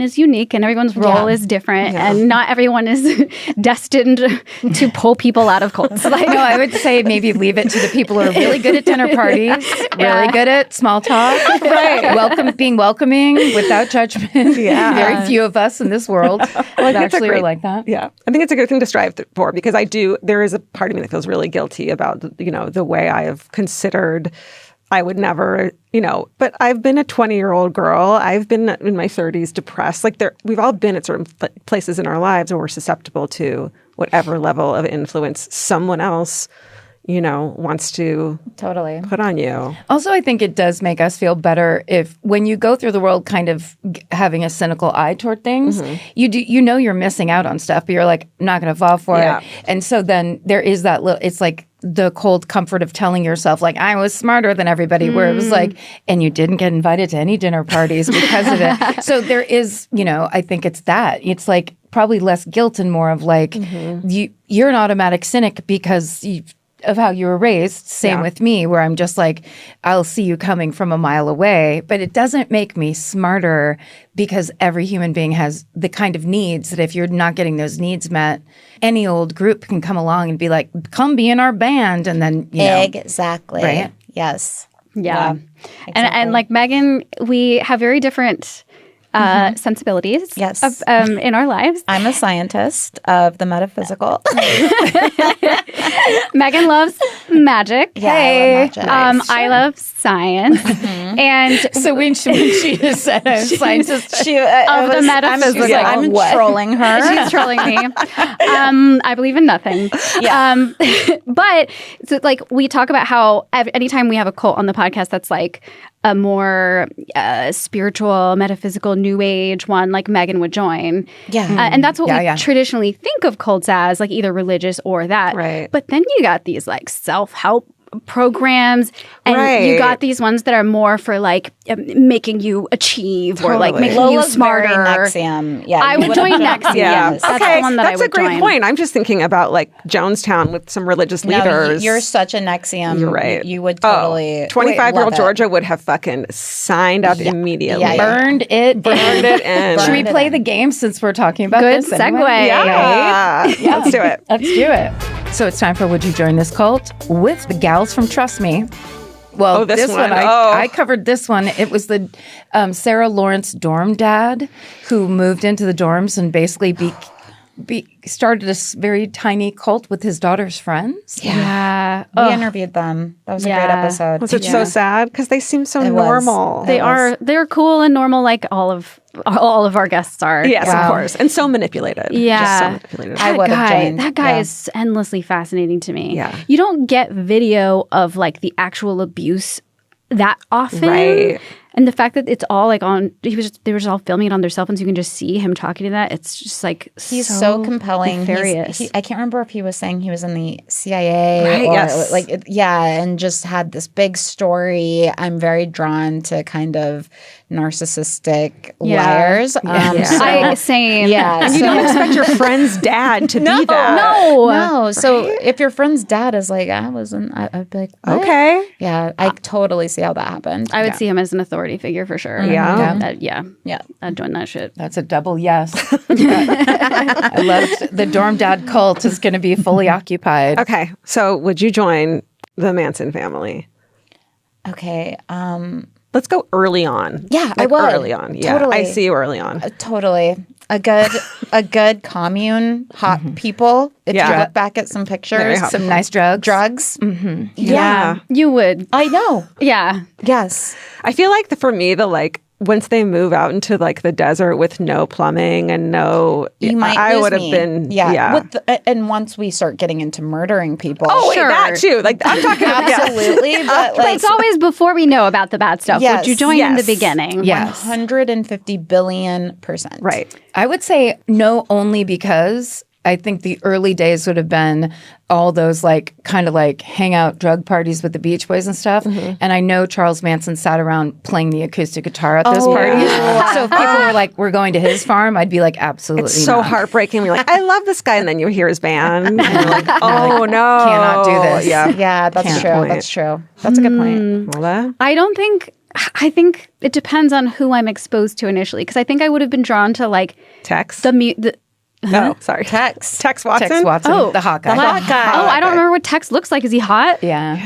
C: is unique and everyone's role is different, and not everyone is destined to pull people out of cults. Like,
A: No, I would say maybe leave it to the people who are really good at dinner parties, really good at small talk, being welcoming without judgment.
B: Yeah.
A: Very few of us in this world actually are like that.
B: Yeah. I think it's a good thing to strive for, because there is a part of me that feels really guilty about, the way I have considered I would never, but I've been a 20-year-old girl. I've been in my 30s depressed. Like we've all been at certain places in our lives where we're susceptible to whatever level of influence someone else, wants to
D: Totally
B: put on you.
A: Also, I think it does make us feel better if when you go through the world kind of having a cynical eye toward things, you're missing out on stuff, but you're like, I'm not going to fall for it. And so then there is that it's like the cold comfort of telling yourself, like, I was smarter than everybody, where it was like, and you didn't get invited to any dinner parties because of it. So there is, I think it's that. It's like probably less guilt and more of like, you're an automatic cynic because of how you were raised. Same with me, where I'm just like, I'll see you coming from a mile away. But it doesn't make me smarter, because every human being has the kind of needs that if you're not getting those needs met, any old group can come along and be like, come be in our band. And then,
D: exactly.
A: Right?
D: Yes.
C: yeah.
D: Exactly.
C: And like Meagan, we have very different sensibilities
D: Yes.
C: in our lives.
D: I'm a scientist of the metaphysical.
C: Meagan loves magic.
D: Yeah, I love magic.
C: I love science. And
A: So when she is a scientist,
C: the metaphysical.
D: I'm trolling her.
C: She's trolling me. I believe in nothing.
D: Yeah.
C: But so, like, we talk about how anytime we have a cult on the podcast that's like a more spiritual, metaphysical, new age one, like Meagan would join.
D: Yeah.
C: And that's what we
A: Yeah.
C: traditionally think of cults as, like either religious or that.
B: Right.
C: But then you got these like self-help programs, and you
B: Right.
C: got these ones that are more for like making you achieve or like
B: Totally.
C: making you
D: Lola's
C: smarter.
D: very NXIVM. Yeah,
C: I
D: you
C: would
D: wouldn't-
C: join NXIVM.
B: Yeah.
C: That's
B: Okay.
C: the one that
B: That's
C: I would
B: a great
C: join.
B: point. I'm just thinking about like Jonestown with some religious
D: No,
B: leaders.
D: you're such a NXIVM.
B: You're right.
D: You would totally.
B: 25-year-old
D: love it.
B: Georgia would have fucking signed up immediately.
D: Yeah.
A: burned it.
B: Burned it in.
A: Should we
D: Burned it
A: play
D: in.
A: the game since we're talking about
C: Good
A: this?
C: segue.
A: anyway?
B: Yeah. Let's do it.
A: Let's do it. So it's time for Would You Join This Cult with the gals from Trust Me. Well,
B: Oh, this one.
A: I covered this one. It was the Sarah Lawrence dorm dad who moved into the dorms and basically started a very tiny cult with his daughter's friends.
C: Yeah.
D: We interviewed them. That was a great
C: Yeah.
D: episode.
B: Was it so sad? Because they seem so
D: was.
B: normal.
C: They're cool and normal, like all of our guests are.
B: Yes,
A: Wow.
B: of course. And so manipulated.
C: Yeah.
B: Just so manipulated.
D: I would have joined.
C: That guy
D: Yeah.
C: is endlessly fascinating to me.
B: Yeah.
C: You don't get video of like the actual abuse that often.
B: Right.
C: And the fact that it's all like they were just all filming it on their cell phones. You can just see him talking to that. It's just like
D: He's so compelling.
C: nefarious.
D: I can't remember if he was saying he was in the CIA
B: Right,
D: or
B: yes.
D: and just had this big story. I'm very drawn to kind of narcissistic liars.
C: same.
D: Yeah,
B: And you don't expect your friend's dad to be that.
D: No. So if your friend's dad is like, I'd be like, what?
B: Okay.
D: Yeah, I totally see how that happened.
C: I would see him as an authority figure for sure.
B: Yeah.
D: Yeah.
C: I'd join that shit.
A: That's a double yes. I loved the dorm dad cult is going to be fully occupied.
B: Okay. So would you join the Manson family?
D: Okay.
B: Let's go early on.
D: Yeah, I
B: Like
D: would.
B: early on. Yeah.
D: Totally.
B: I see you early on.
D: Totally. A good commune, hot people. If
B: Yeah.
D: you look back at some
B: Very
D: pictures,
B: hot.
A: Some nice drugs.
D: drugs.
B: Yeah.
C: You would.
D: I know.
C: Yeah.
D: Yes.
B: I feel like for me, the like once they move out into like the desert with no plumbing and no,
D: You might
B: I
D: lose
B: would have
D: me.
B: been,
D: And once we start getting into murdering people.
B: Oh, wait,
C: Sure.
B: that too. Like I'm talking about,
D: Absolutely. But
C: But
D: like,
C: it's always before we know about the bad stuff.
D: Yes,
C: Would you join in the
B: yes.
C: beginning?
A: Yes.
D: 150 billion%.
B: Right.
A: I would say no, only because I think the early days would have been all those like kind of like hangout drug parties with the Beach Boys and stuff. And I know Charles Manson sat around playing the acoustic guitar at those parties. So if people were like, we're going to his farm, I'd be like, absolutely
B: It's so
A: not.
B: heartbreaking. You're like, I love this guy. And then you hear his band. And you're like, oh, no.
A: Cannot do this.
B: Yeah.
D: Yeah, that's
B: Can't
D: true.
B: point.
D: That's true. That's a good point.
B: Lola?
C: I think it depends on who I'm exposed to initially. Because I think I would have been drawn to like
B: Tex?
C: the
B: Oh, sorry.
D: Tex.
B: Tex Watson?
A: Tex Watson,
C: Oh,
A: the hot guy.
D: The hot guy.
C: Oh, I don't remember what Tex looks like. Is he hot?
A: Yeah.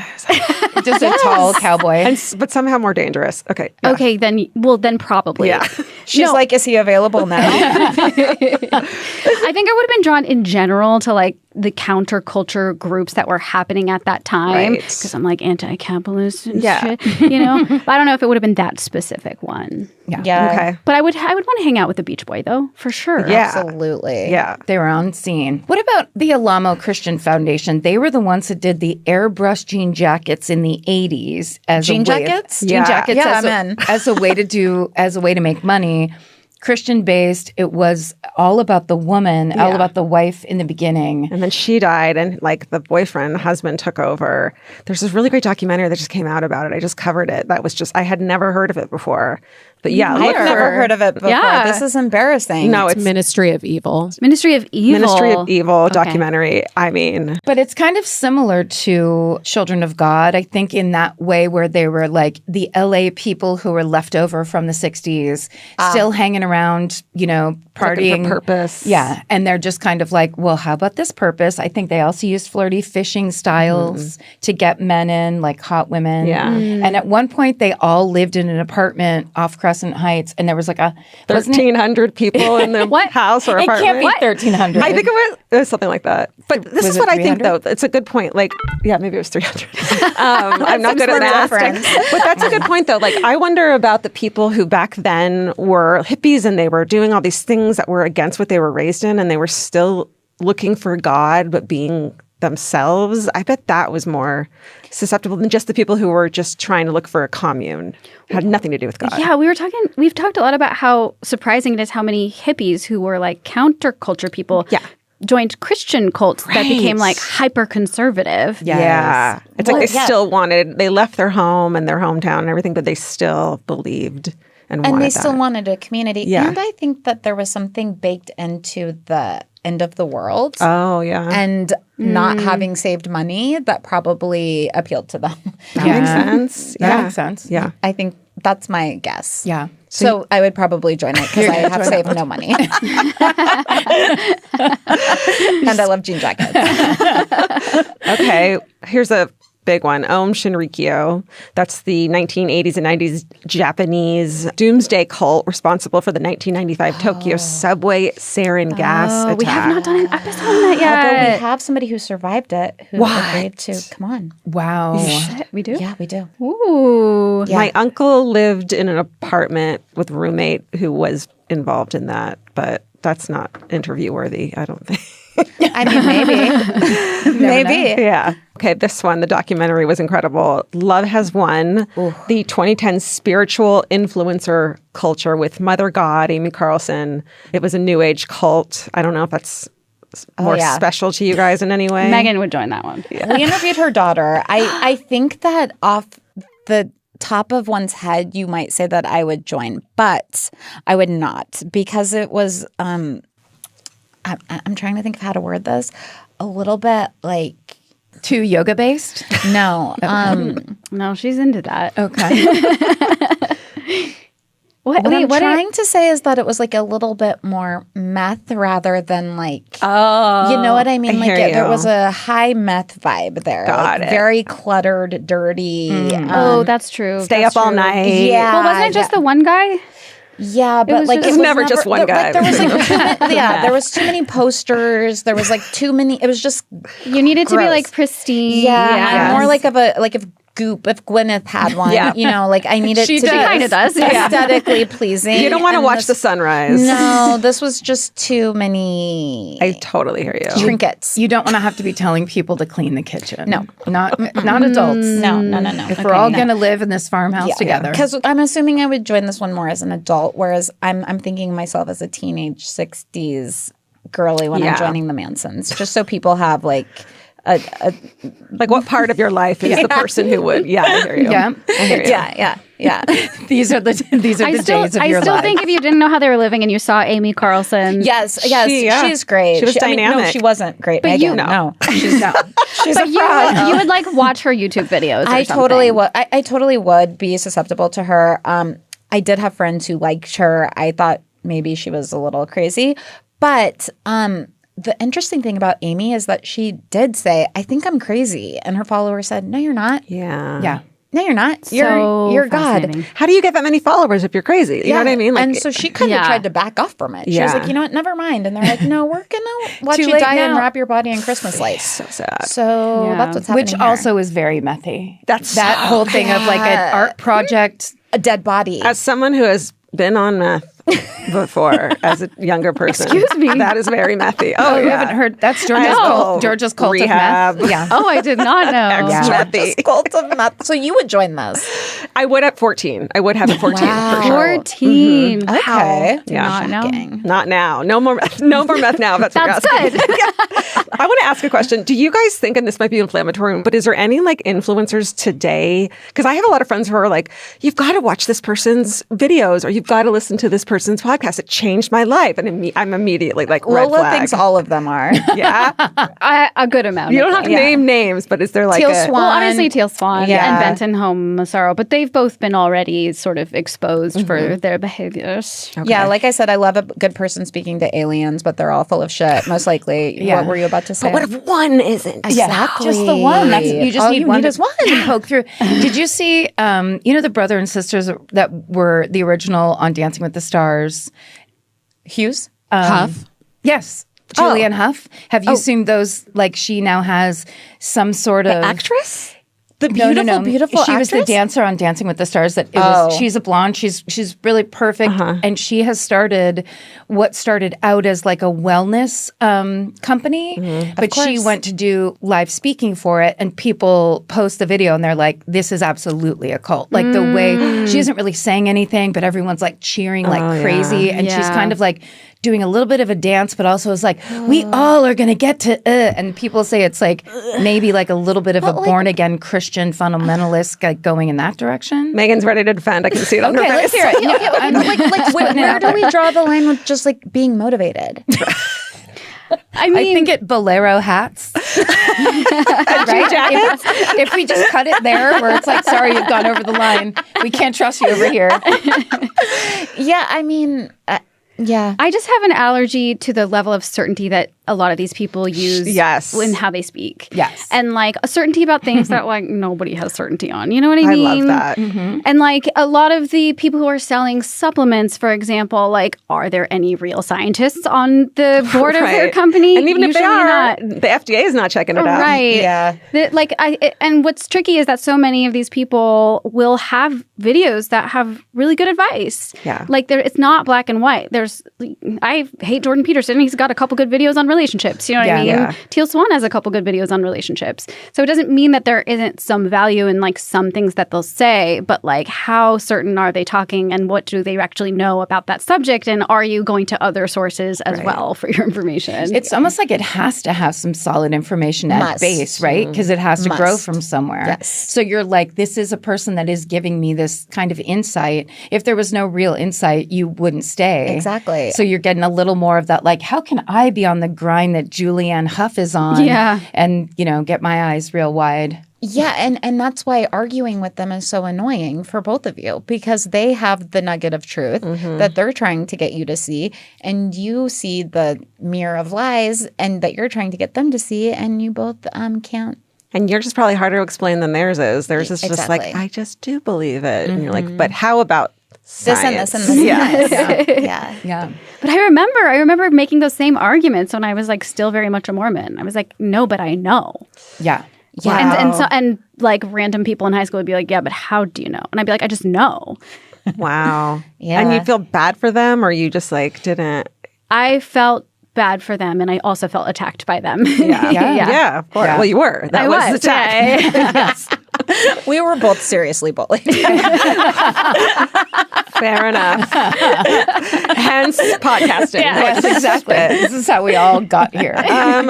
A: Just a tall cowboy.
B: But somehow more dangerous. Okay. Yeah.
C: Okay, then probably.
B: Yeah.
D: She's like, is he available now?
C: I think I would have been drawn in general to like the counterculture groups that were happening at that time
B: Right.
C: because I'm like anti-capitalist and
B: Yeah.
C: shit, But I don't know if it would have been that specific one.
D: Yeah.
B: Okay.
C: But I would want to hang out with the Beach Boy though, for sure.
B: Yeah.
D: Absolutely.
B: Yeah.
A: They were on scene. What about the Alamo Christian Foundation? They were the ones that did the airbrush jean jackets in the 80s as
D: Jean
A: a way
D: jackets?
A: Jean
B: Yeah.
A: jackets
D: Yeah,
A: as,
D: I'm in.
A: as a way to make money. Christian based. It was all about the woman, all about the wife in the beginning.
B: And then she died, and like the husband took over. There's this really great documentary that just came out about it. I just covered it. That was just, I had never heard of it before. But yeah,
D: I've never heard of it before.
C: Yeah.
D: This is embarrassing.
B: No, it's
E: Ministry of Evil.
C: Ministry of Evil.
B: Ministry of Evil documentary. I mean,
A: But it's kind of similar to Children of God, I think, in that way where they were like the LA people who were left over from the 60s, still hanging around, partying.
B: looking for purpose.
A: Yeah. And they're just kind of like, well, how about this purpose? I think they also used flirty fishing styles to get men in, like hot women.
B: Yeah.
A: And at one point, they all lived in an apartment off Crescent Heights. And there was like
B: 1,300 people in the house or
A: It
B: apartment.
A: can't be 1,300.
B: I think it was something like that. But this
A: Was
B: is
A: it
B: what I think,
A: 300?
B: though. It's a good point. Like, yeah, maybe it was 300. I'm not good at
D: for
B: math.
D: reference.
B: But that's a good point, though. Like, I wonder about the people who back then were hippies and they were doing all these things that were against what they were raised in, and they were still looking for God, but being themselves. I bet that was more susceptible than just the people who were just trying to look for a commune. It had nothing to do with God.
C: Yeah, we've talked a lot about how surprising it is how many hippies who were like counterculture people joined Christian cults that became like hyper conservative.
B: Yeah. It's like
D: Well,
B: they
D: yeah.
B: still they left their home and their hometown and everything, but they still believed and wanted
D: they still
B: that.
D: wanted a community.
B: Yeah.
D: And I think that there was something baked into the end of the world
B: Oh, yeah.
D: and not having saved money that probably appealed to them.
B: that makes sense.
A: That makes sense.
B: Yeah.
D: I think that's my guess.
A: Yeah.
D: So I would probably join it because I have saved no money. And I love jean jackets.
B: Okay. Here's a big one. Aum Shinrikyo. That's the 1980s and 90s Japanese doomsday cult responsible for the 1995 Tokyo subway sarin gas attack.
C: We have not done an episode on that
D: Although we
C: yet.
D: have somebody who survived it who agreed to come on.
A: Wow.
C: We do?
D: Yeah, we do.
C: Ooh.
B: My uncle lived in an apartment with a roommate who was involved in that, but that's not interview worthy, I don't think.
D: I mean, maybe. Maybe.
B: Yeah. Okay, this one, the documentary was incredible. Love Has Won, the 2010 spiritual influencer culture with Mother God, Amy Carlson. It was a new age cult. I don't know if that's more special to you guys in any way.
C: Meagan would join that one.
D: We interviewed her daughter. I think that off the top of one's head, you might say that I would join, but I would not because it was, I'm trying to think of how to word this, a little bit like,
A: Too yoga based?
D: no,
C: No, she's into that.
A: Okay.
C: What
D: I'm trying to say is that it was like a little bit more meth rather than like, you know what I mean?
B: I
D: Like
B: hear
D: there
B: you.
D: was a high meth vibe there.
B: Got
D: like
B: it.
D: Very cluttered, dirty.
C: Oh, that's true.
B: Stay
C: That's
B: up all
C: true.
B: night.
D: Yeah.
C: But wasn't it just the one guy?
D: Yeah, but
C: was
D: like
C: just-
D: it
C: It
D: was
B: never just one guy.
D: Like, there was like too many, there was too many posters. There was like too many. It was just
C: You needed to be
D: Gross.
C: like pristine.
D: I'm more like of goop if Gwyneth had one.
B: Yeah.
D: You know, like I need it
A: She
D: to be
C: kind of does.
D: aesthetically pleasing.
B: You don't want to
D: And
B: watch the sunrise.
D: No, this was just too many
B: I totally hear you.
D: trinkets.
A: You don't want to have to be telling people to clean the kitchen.
D: No.
A: Not adults.
D: No.
A: If we're all going to live in this farmhouse together.
D: Because I'm assuming I would join this one more as an adult, whereas I'm thinking of myself as a teenage 60s girly when I'm joining the Mansons, just so people have like a
B: Like, what part of your life is the person who would? Yeah, I hear you.
A: Yeah.
B: I hear you.
D: yeah.
A: These are the days of your life.
C: I still think if you didn't know how they were living and you saw Amy Carlson.
D: Yes, she's great.
B: She was dynamic.
D: no, she wasn't great.
C: But
D: Meagan,
C: you-
D: no, she's not. She's
C: But
D: a fraud.
C: you would like watch her YouTube videos. Or
D: I
C: something.
D: totally would. I totally would be susceptible to her. I did have friends who liked her. I thought maybe she was a little crazy, but the interesting thing about Amy is that she did say, "I think I'm crazy," and her followers said, "No, you're not.
B: Yeah.
A: Yeah.
D: No, you're not.
C: So
D: You're God."
C: fascinating.
B: How do you get that many followers if you're crazy? You know what I mean? Like,
D: and so she kind of
C: Yeah.
D: tried to back off from it. She was
B: Yeah.
D: like, "You know what? Never mind." And they're like, "No, we're gonna watch
A: Too
D: you
A: late
D: die and
A: now.
D: wrap your body in Christmas lights."
B: so sad.
D: So
C: Yeah.
D: that's what's happening.
A: Which
D: here.
A: also is very methy.
B: That's
A: that whole thing of like an art project.
D: a dead body.
B: As someone who has been on meth before as a younger person.
C: Excuse me.
B: That is very methy. Oh,
A: You
B: yeah.
A: haven't heard. That's
B: I
A: Georgia's
B: know.
A: cult. Georgia's cult
B: Rehab.
A: of meth. Yeah.
C: Oh, I did not know.
A: Yeah.
B: Methy.
D: Cult of meth. So you would join this?
B: I would at 14. I would have at 14
D: Wow.
B: for sure.
C: 14.
D: Okay.
C: Do
B: Yeah.
C: not know.
D: Shocking.
B: Not now. No more meth. No more meth now. If that's what
C: That's
B: you're asking.
C: good.
B: I want to ask a question. Do you guys think, and this might be inflammatory, but is there any like influencers today? Because I have a lot of friends who are like, you've got to watch this person's videos or you've got to listen to this person's podcast. It changed my life. And I'm immediately like, red
D: Lola
B: flag.
D: thinks all of them are.
B: Yeah.
C: A good amount.
B: You
C: of
B: don't have to
C: them.
B: name names, but is there like
D: Teal
B: a...
D: Swan.
C: Well, obviously Teal Swan
D: Yeah.
C: and Benton Home-Massaro, but they've both been already sort of exposed for their behaviors.
D: Yeah, like I said, I love a good person speaking to aliens, but they're all full of shit, most likely.
A: Yeah.
D: What were you about to say?
B: What if one isn't?
D: Exactly.
A: Just the one. That's, you just
D: All
A: need
D: you
A: one
D: need
A: to
D: is one.
A: poke through. Did you see, the brother and sisters that were the original on Dancing with the Stars?
D: Hughes?
A: Huff? Yes. Julianne Hough. Have you seen those? Like, she now has some sort of
B: Actress?
D: The beautiful, beautiful
A: She was the
D: actress?
A: dancer on Dancing with the Stars. That it was. She's a blonde. She's really perfect, and she has started what started out as like a wellness company, but she went to do live speaking for it, and people post the video and they're like, "This is absolutely a cult." Like the way she isn't really saying anything, but everyone's like cheering like crazy, and she's
C: Yeah.
A: kind of like doing a little bit of a dance, but also is like, we all are going to get to, and people say it's like maybe like a little bit of a born again Christian fundamentalist like going in that direction.
B: Megan's ready to defend. I can see it on her
A: Okay,
B: face.
A: let's hear it.
D: Like where do we draw the line with just like being motivated?
C: I mean,
A: I think it bolero hats, right? If we just cut it there, where it's like, sorry, you've gone over the line. We can't trust you over here.
D: Yeah, I mean, yeah.
C: I just have an allergy to the level of certainty that a lot of these people use
B: Yes.
C: in how they speak.
A: Yes.
C: And like a certainty about things that like nobody has certainty on. You know what I
B: I
C: mean?
B: love that.
C: And like a lot of the people who are selling supplements, for example, like are there any real scientists on the board of their
B: Right.
C: company?
B: And even if they
C: Usually
B: are,
C: not.
B: the FDA is not checking it out.
C: Right.
D: Yeah.
C: And what's tricky is that so many of these people will have videos that have really good advice.
B: Yeah.
C: Like it's not black and white. I hate Jordan Peterson. He's got a couple good videos on relationships. You know what I mean?
B: Yeah.
C: Teal Swan has a couple good videos on relationships. So it doesn't mean that there isn't some value in like some things that they'll say, but like how certain are they talking and what do they actually know about that subject? And are you going to other sources as well for your information?
A: It's almost like it has to have some solid information at
D: Must.
A: base, right? Because it has to grow
D: Must.
A: from somewhere.
D: Yes.
A: So you're like, this is a person that is giving me this kind of insight. If there was no real insight, you wouldn't stay.
D: Exactly.
A: So you're getting a little more of that, like, how can I be on the grind that Julianne Hough is on?
C: Yeah.
A: And, get my eyes real wide.
D: Yeah, and that's why arguing with them is so annoying for both of you, because they have the nugget of truth that they're trying to get you to see, and you see the mirror of lies and that you're trying to get them to see, and you both can't.
B: And yours is probably harder to explain than theirs is. Theirs is just like,
D: Exactly.
B: I just do believe it. And you're like, but how about
D: This and
B: science?
D: this and this.
B: Yeah.
D: And this. Yeah.
A: Yeah.
C: But I remember making those same arguments when I was like still very much a Mormon. I was like, no, but I know.
A: Yeah.
D: Yeah.
C: And like random people in high school would be like, yeah, but how do you know? And I'd be like, I just know.
B: Wow.
D: Yeah.
B: And you feel bad for them, or you just like didn't?
C: I felt bad for them, and I also felt attacked by them.
B: Yeah, of course.
A: Yeah.
B: Well, you were. That was the attack.
C: Yes.
D: We were both seriously bullied.
B: Fair enough. Hence podcasting.
A: Yes, exactly. This is how we all got here.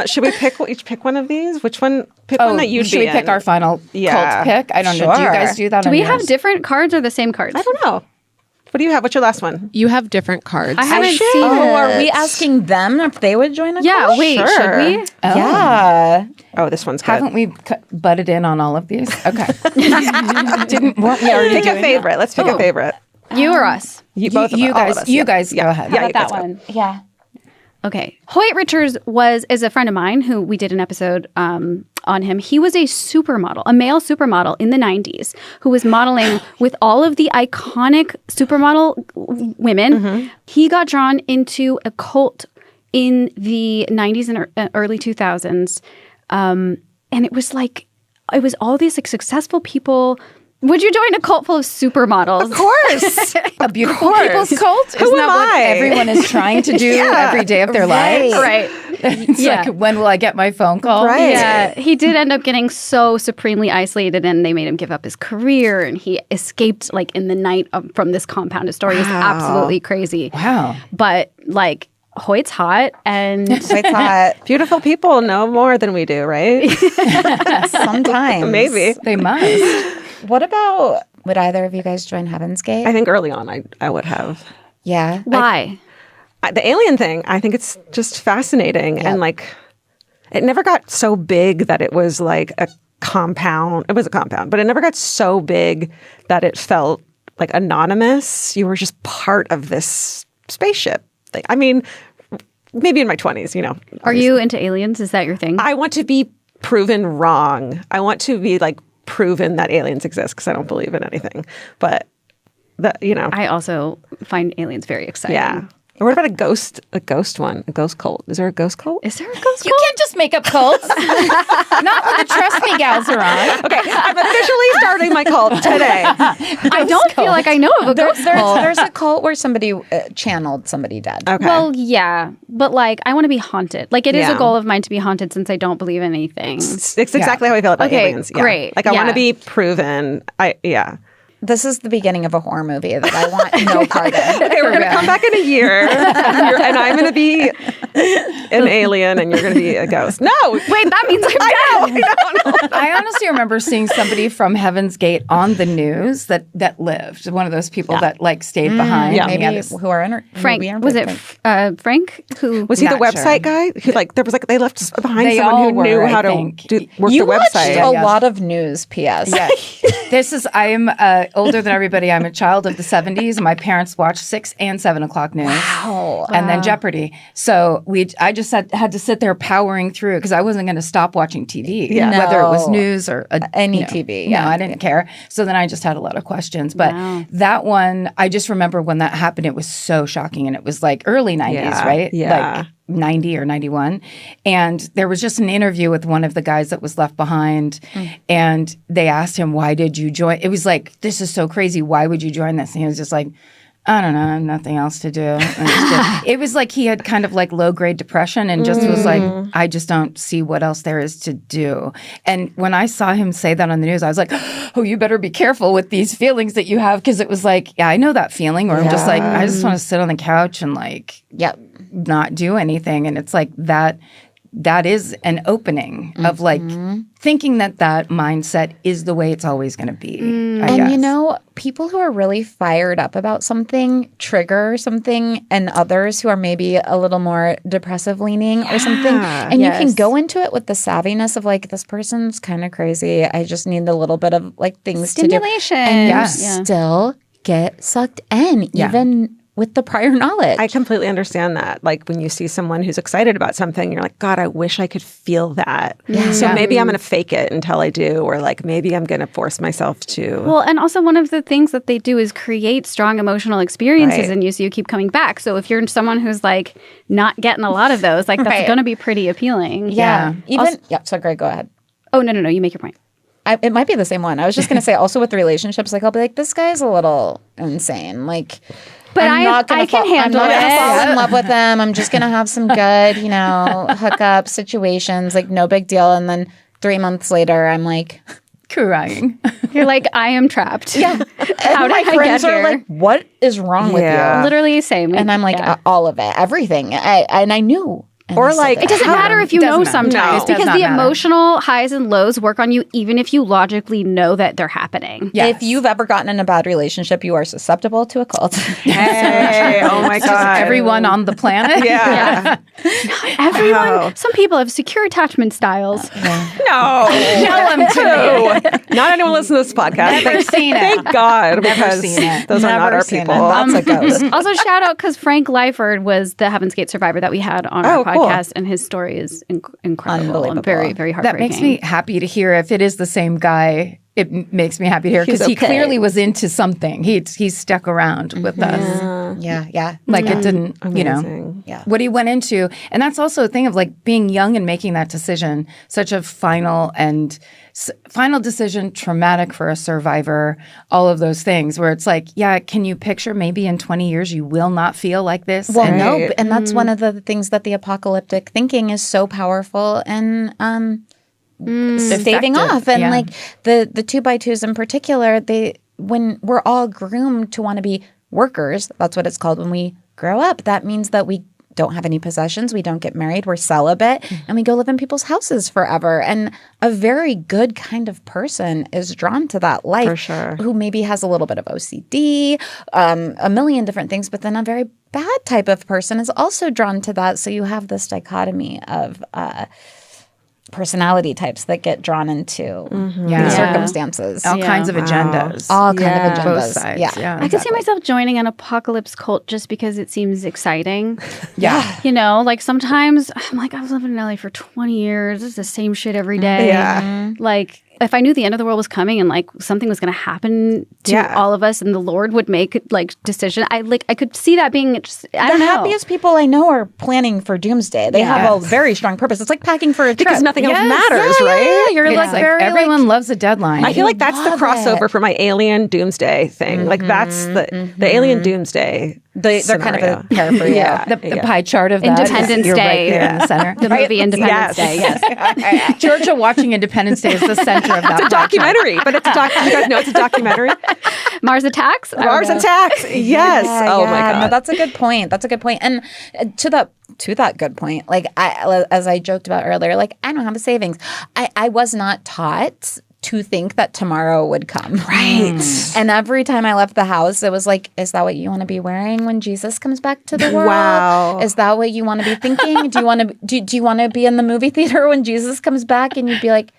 B: Should we each pick one of these? Which one? Pick one that you'd
A: should
B: be
A: we pick
B: in.
A: our final cult pick? I don't know. Do you guys do that?
C: Do
A: on
C: we
A: yours?
C: have different cards or the same cards?
B: I don't know. What do you have? What's your last one?
E: You have different cards.
C: I haven't seen
D: Oh,
C: it.
D: are we asking them if they would join a
C: Yeah,
D: cult?
C: wait,
B: Sure.
C: should we?
D: Yeah.
B: Oh, this one's good.
A: Haven't we butted in on all of these? Okay. Weren't we already
B: Pick a
A: doing
B: favorite. Let's pick a favorite.
C: You or us?
B: You both of
A: you
B: all
A: guys,
B: of us,
A: you
B: yeah.
A: guys go ahead.
B: Yeah,
C: How
B: you
C: about
B: guys
C: that
B: go.
C: one?
D: Yeah.
C: Okay. Hoyt Richards is a friend of mine who we did an episode on him. He was a supermodel, a male supermodel in the 90s who was modeling with all of the iconic supermodel women. Mm-hmm. He got drawn into a cult in the 90s and early 2000s. And it was all these like successful people. Would you join a cult full of supermodels?
B: Of course.
A: A beautiful people's cult? Isn't that what everyone is trying to do every day of their lives?
C: Right.
A: It's
C: Yeah.
A: like, when will I get my phone call?
B: Right.
C: Yeah, he did end up getting so supremely isolated, and they made him give up his career, and he escaped like in the night from this compound. His story is absolutely crazy.
A: Wow.
C: But like Hoyt's hot, and
D: It's hot.
B: Beautiful people know more than we do, right?
D: Sometimes.
B: Maybe.
A: They must.
D: What about, would either of you guys join Heaven's Gate?
B: I think early on I would have.
D: Yeah.
C: why?
B: The alien thing, I think it's just fascinating. And like, it never got so big that it was like a compound. It was a compound, but it never got so big that it felt like anonymous. You were just part of this spaceship thing. I mean, maybe in my 20s, you know.
C: Are you into aliens? Is that your thing?
B: I want to be proven wrong. I want to be like proven that aliens exist because I don't believe in anything. But,
C: I also find aliens very exciting.
B: yeah. Or what about a ghost one? A ghost cult? Is there a ghost cult?
C: Is there a ghost
A: You can't just make up cults. Not when the Trust Me gals are on.
B: Okay, I'm officially starting my cult today.
C: I don't feel like I know of a ghost cult.
D: There's a cult where somebody channeled somebody dead.
B: Okay.
C: Well, yeah, but like I want to be haunted. Like it is
B: Yeah.
C: a goal of mine to be haunted since I don't believe in anything.
B: it's exactly how I feel about
C: Okay,
B: aliens. Yeah.
C: great.
B: Like I want
C: Yeah.
B: to be proven.
D: This is the beginning of a horror movie that I want no part of.
B: Okay, we're gonna come back in a year, and I'm gonna be an alien, and you're gonna be a ghost. No,
C: Wait, that means I'm dead.
A: I honestly remember seeing somebody from Heaven's Gate on the news that lived. One of those people that like stayed behind.
B: yeah.
A: And he had
D: Maybe
A: this-
D: who are
C: Frank, was it Frank who
B: was he the
A: Not
B: website
A: sure.
B: guy? Who like there was like they left behind
A: They
B: someone
A: all
B: who knew
A: were, I
B: how to
A: think.
B: work
D: You
B: the
D: watched
B: website.
D: a lot of news, P.S.
A: Yeah. I am older than everybody. I'm a child of the 70s. And my parents watched 6 and 7 o'clock news.
D: Wow.
A: And then Jeopardy. So I just had to sit there powering through because I wasn't going to stop watching TV, whether it was
D: No.
A: news or
D: Any TV, yeah.
A: No, I didn't care. So then I just had a lot of questions. But that one, I just remember when that happened, it was so shocking. And it was like early 90s,
B: Yeah.
A: right?
B: Yeah.
A: Like 90 or 91. And there was just an interview with one of the guys that was left behind. And they asked him, why did you join? It was like, this is so crazy. Why would you join this? And he was just like, I don't know, I have nothing else to do. And it was like he had kind of like low-grade depression and just was like, I just don't see what else there is to do. And when I saw him say that on the news, I was like, oh, you better be careful with these feelings that you have. Because it was like, yeah, I know that feeling where I'm just like, I just want to sit on the couch and like not do anything. And it's like that is an opening of like thinking that mindset is the way it's always going to be. I guess.
D: You know, people who are really fired up about something trigger something, and others who are maybe a little more depressive leaning or something. And you can go into it with the savviness of like, this person's kind of crazy. I just need a little bit of like things
C: Stimulation.
D: to do. And
C: Yeah.
D: you still get sucked in, even with the prior knowledge.
B: I completely understand that. Like when you see someone who's excited about something, you're like, God, I wish I could feel that. So maybe I'm going to fake it until I do, or like maybe I'm going to force myself to.
C: Well, and also one of the things that they do is create strong emotional experiences
B: Right.
C: in you, so you keep coming back. So if you're someone who's like not getting a lot of those, like that's going to be pretty appealing.
D: Even so great, go ahead.
C: Oh, no. You make your point.
D: It might be the same one. I was just going to say also with relationships, like I'll be like, this guy's a little insane. Like,
C: but I can handle it.
D: I'm not going to fall in love with him. I'm just going to have some good, hookup situations, like no big deal. And then 3 months later, I'm like
A: crying.
C: You're like, I am trapped.
D: Yeah.
C: How did
D: my
C: I
D: friends
C: get
D: are
C: here?
D: like, what is wrong with you?
C: Literally same.
D: And I'm like, all of it, everything. I knew. And
B: Or
D: I said
B: like,
D: that.
C: It doesn't matter if you know sometimes
A: No, it does
C: because
A: not
C: the
A: matter.
C: emotional highs and lows work on you even if you logically know that they're happening.
A: Yes.
D: If you've ever gotten in a bad relationship, you are susceptible to a cult.
B: Hey, oh my God.
A: Everyone on the planet.
B: Yeah.
C: Everyone,
B: Wow.
C: some people have secure attachment styles.
B: No.
A: Tell them to.
B: Not anyone listen to this podcast.
A: Never seen it.
B: Thank God, because
A: seen it.
B: those are not
D: Never
B: our
D: seen it.
B: people.
D: That's a ghost.
C: Also, shout out because Frank Lyford was the Heaven's Gate survivor that we had on our
B: Oh, cool.
C: podcast, and his story is incredible
D: Unbelievable.
C: and very, very
A: That
C: heartbreaking.
A: makes me happy to hear. If it is the same guy, it makes me happy to hear because he
B: okay.
A: clearly was into something. He stuck around with us.
D: Yeah.
A: Like it didn't,
B: Amazing.
D: Yeah.
A: what he went into. And that's also a thing of like being young and making that decision, such a final decision, traumatic for a survivor, all of those things where it's like, yeah, can you picture maybe in 20 years you will not feel like this?
D: Well,
A: And
D: no, and that's one of the things that the apocalyptic thinking is so powerful and staving
A: Effective,
D: off. And
A: yeah.
D: like the 2x2s in particular, when we're all groomed to want to be workers, that's what it's called when we grow up. That means that we don't have any possessions, we don't get married, we're celibate, and we go live in people's houses forever. And a very good kind of person is drawn to that life.
B: For sure.
D: Who maybe has a little bit of OCD, a million different things, but then a very bad type of person is also drawn to that. So you have this dichotomy of personality types that get drawn into
A: Yeah.
D: circumstances.
A: all kinds of agendas.
D: All kind of agendas.
A: Both sides.
D: Yeah.
C: I could see myself joining an apocalypse cult just because it seems exciting.
A: Yeah.
C: Like sometimes I'm like, I was living in LA for 20 years. This is the same shit every day.
B: Yeah.
C: Like if I knew the end of the world was coming and like something was going to happen to
B: Yeah.
C: all of us and the Lord would make like decision, I could see that being just, I don't
D: The
C: know.
D: happiest people I know are planning for doomsday. They have a very strong purpose. It's like packing for a trip.
B: Because nothing else matters,
D: Yeah,
B: right?
D: yeah, you're
A: It's
D: like
A: like
D: very
A: everyone loves a deadline.
B: I feel like that's the
D: love
B: crossover
D: it.
B: for my alien doomsday thing. Like that's the alien doomsday.
D: they're kind of
B: scenario.
D: a pair for you.
B: Yeah.
A: the pie chart of that.
C: Independence
A: you're
C: Day.
A: right there in the center.
C: The movie Independence Day, yes.
A: Georgia watching Independence Day is the center of that.
B: It's a documentary, but it's a you guys know it's a documentary.
C: Mars Attacks? I don't
B: Mars
C: know.
B: Attacks. Yes. Oh my God.
D: No, that's a good point. That's a good point. And to that good point, like as I joked about earlier, like I don't have a savings. I was not taught to think that tomorrow would come.
B: Right.
D: And every time I left the house, it was like, is that what you want to be wearing when Jesus comes back to the world?
B: Wow.
D: Is that what you want to be thinking? Do you want to do you want to be in the movie theater when Jesus comes back? And you'd be like,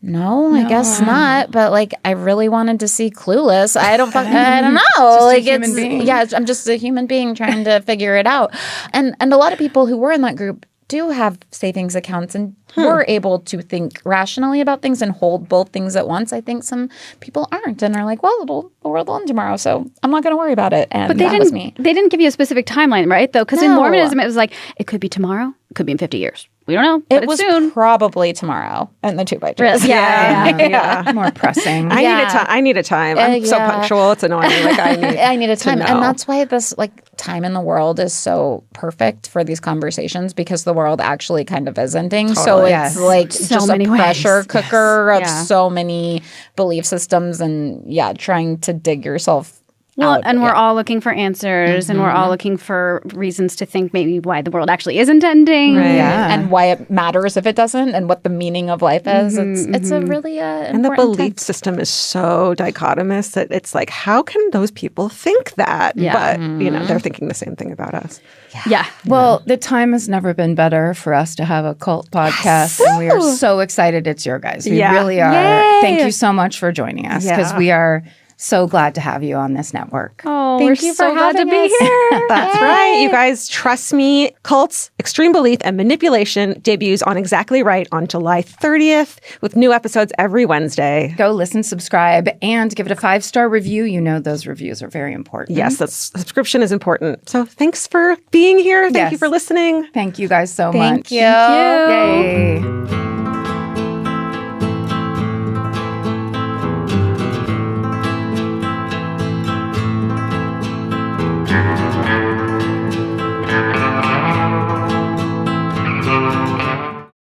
D: no, I guess not. But like, I really wanted to see Clueless. I don't know. Like,
A: human being.
D: I'm just a human being trying to figure it out. And a lot of people who were in that group do have savings accounts and were able to think rationally about things and hold both things at once. I think some people aren't and are like, well, the world will end tomorrow, so I'm not going to worry about it. And
C: But
D: that was me.
C: they didn't give you a specific timeline, right? Though, because in
D: No.
C: Mormonism, it was like, it could be tomorrow, it could be in 50 years. We don't know, but
D: It was
C: it's soon.
D: probably tomorrow and the 2x2.
C: Really? Yeah.
A: More pressing.
B: I need a time. I'm so
D: yeah.
B: punctual. It's annoying. Like
D: I need a time.
B: know.
D: And that's why this like time in the world is so perfect for these conversations because the world actually kind of is ending. So
B: Totally.
D: it's
A: Yes.
D: like
C: So
D: just
C: many
D: a
C: ways.
D: pressure cooker of
C: Yeah.
D: so many belief systems and trying to dig yourself
C: Well,
D: out.
C: and we're all looking for answers, and we're all looking for reasons to think maybe why the world actually isn't ending.
B: Right.
A: Yeah.
D: and why it matters if it doesn't and what the meaning of life is. It's a really
B: And the
D: important
B: belief
D: time.
B: system is so dichotomous that it's like, how can those people think that?
C: Yeah.
B: But, they're thinking the same thing about us.
C: Yeah.
A: Well, the time has never been better for us to have a cult podcast, and we are so excited it's your guys. We
B: Yeah.
A: really are.
C: Yay.
A: Thank you so much for joining us because
B: Yeah.
A: we are so glad to have you on this network.
C: Oh,
D: Thank
C: we're
D: you
C: so
D: for
C: glad to
D: having
C: be
D: us.
C: here.
B: That's right. You guys, trust me. Cults, Extreme Belief, and Manipulation debuts on Exactly Right on July 30th with new episodes every Wednesday.
A: Go listen, subscribe, and give it a 5-star review. You know those reviews are very important.
B: Yes, that subscription is important. So thanks for being here. Thank you
A: Yes.
B: for listening.
A: Thank you guys so
D: Thank
A: much.
D: you.
A: Yay.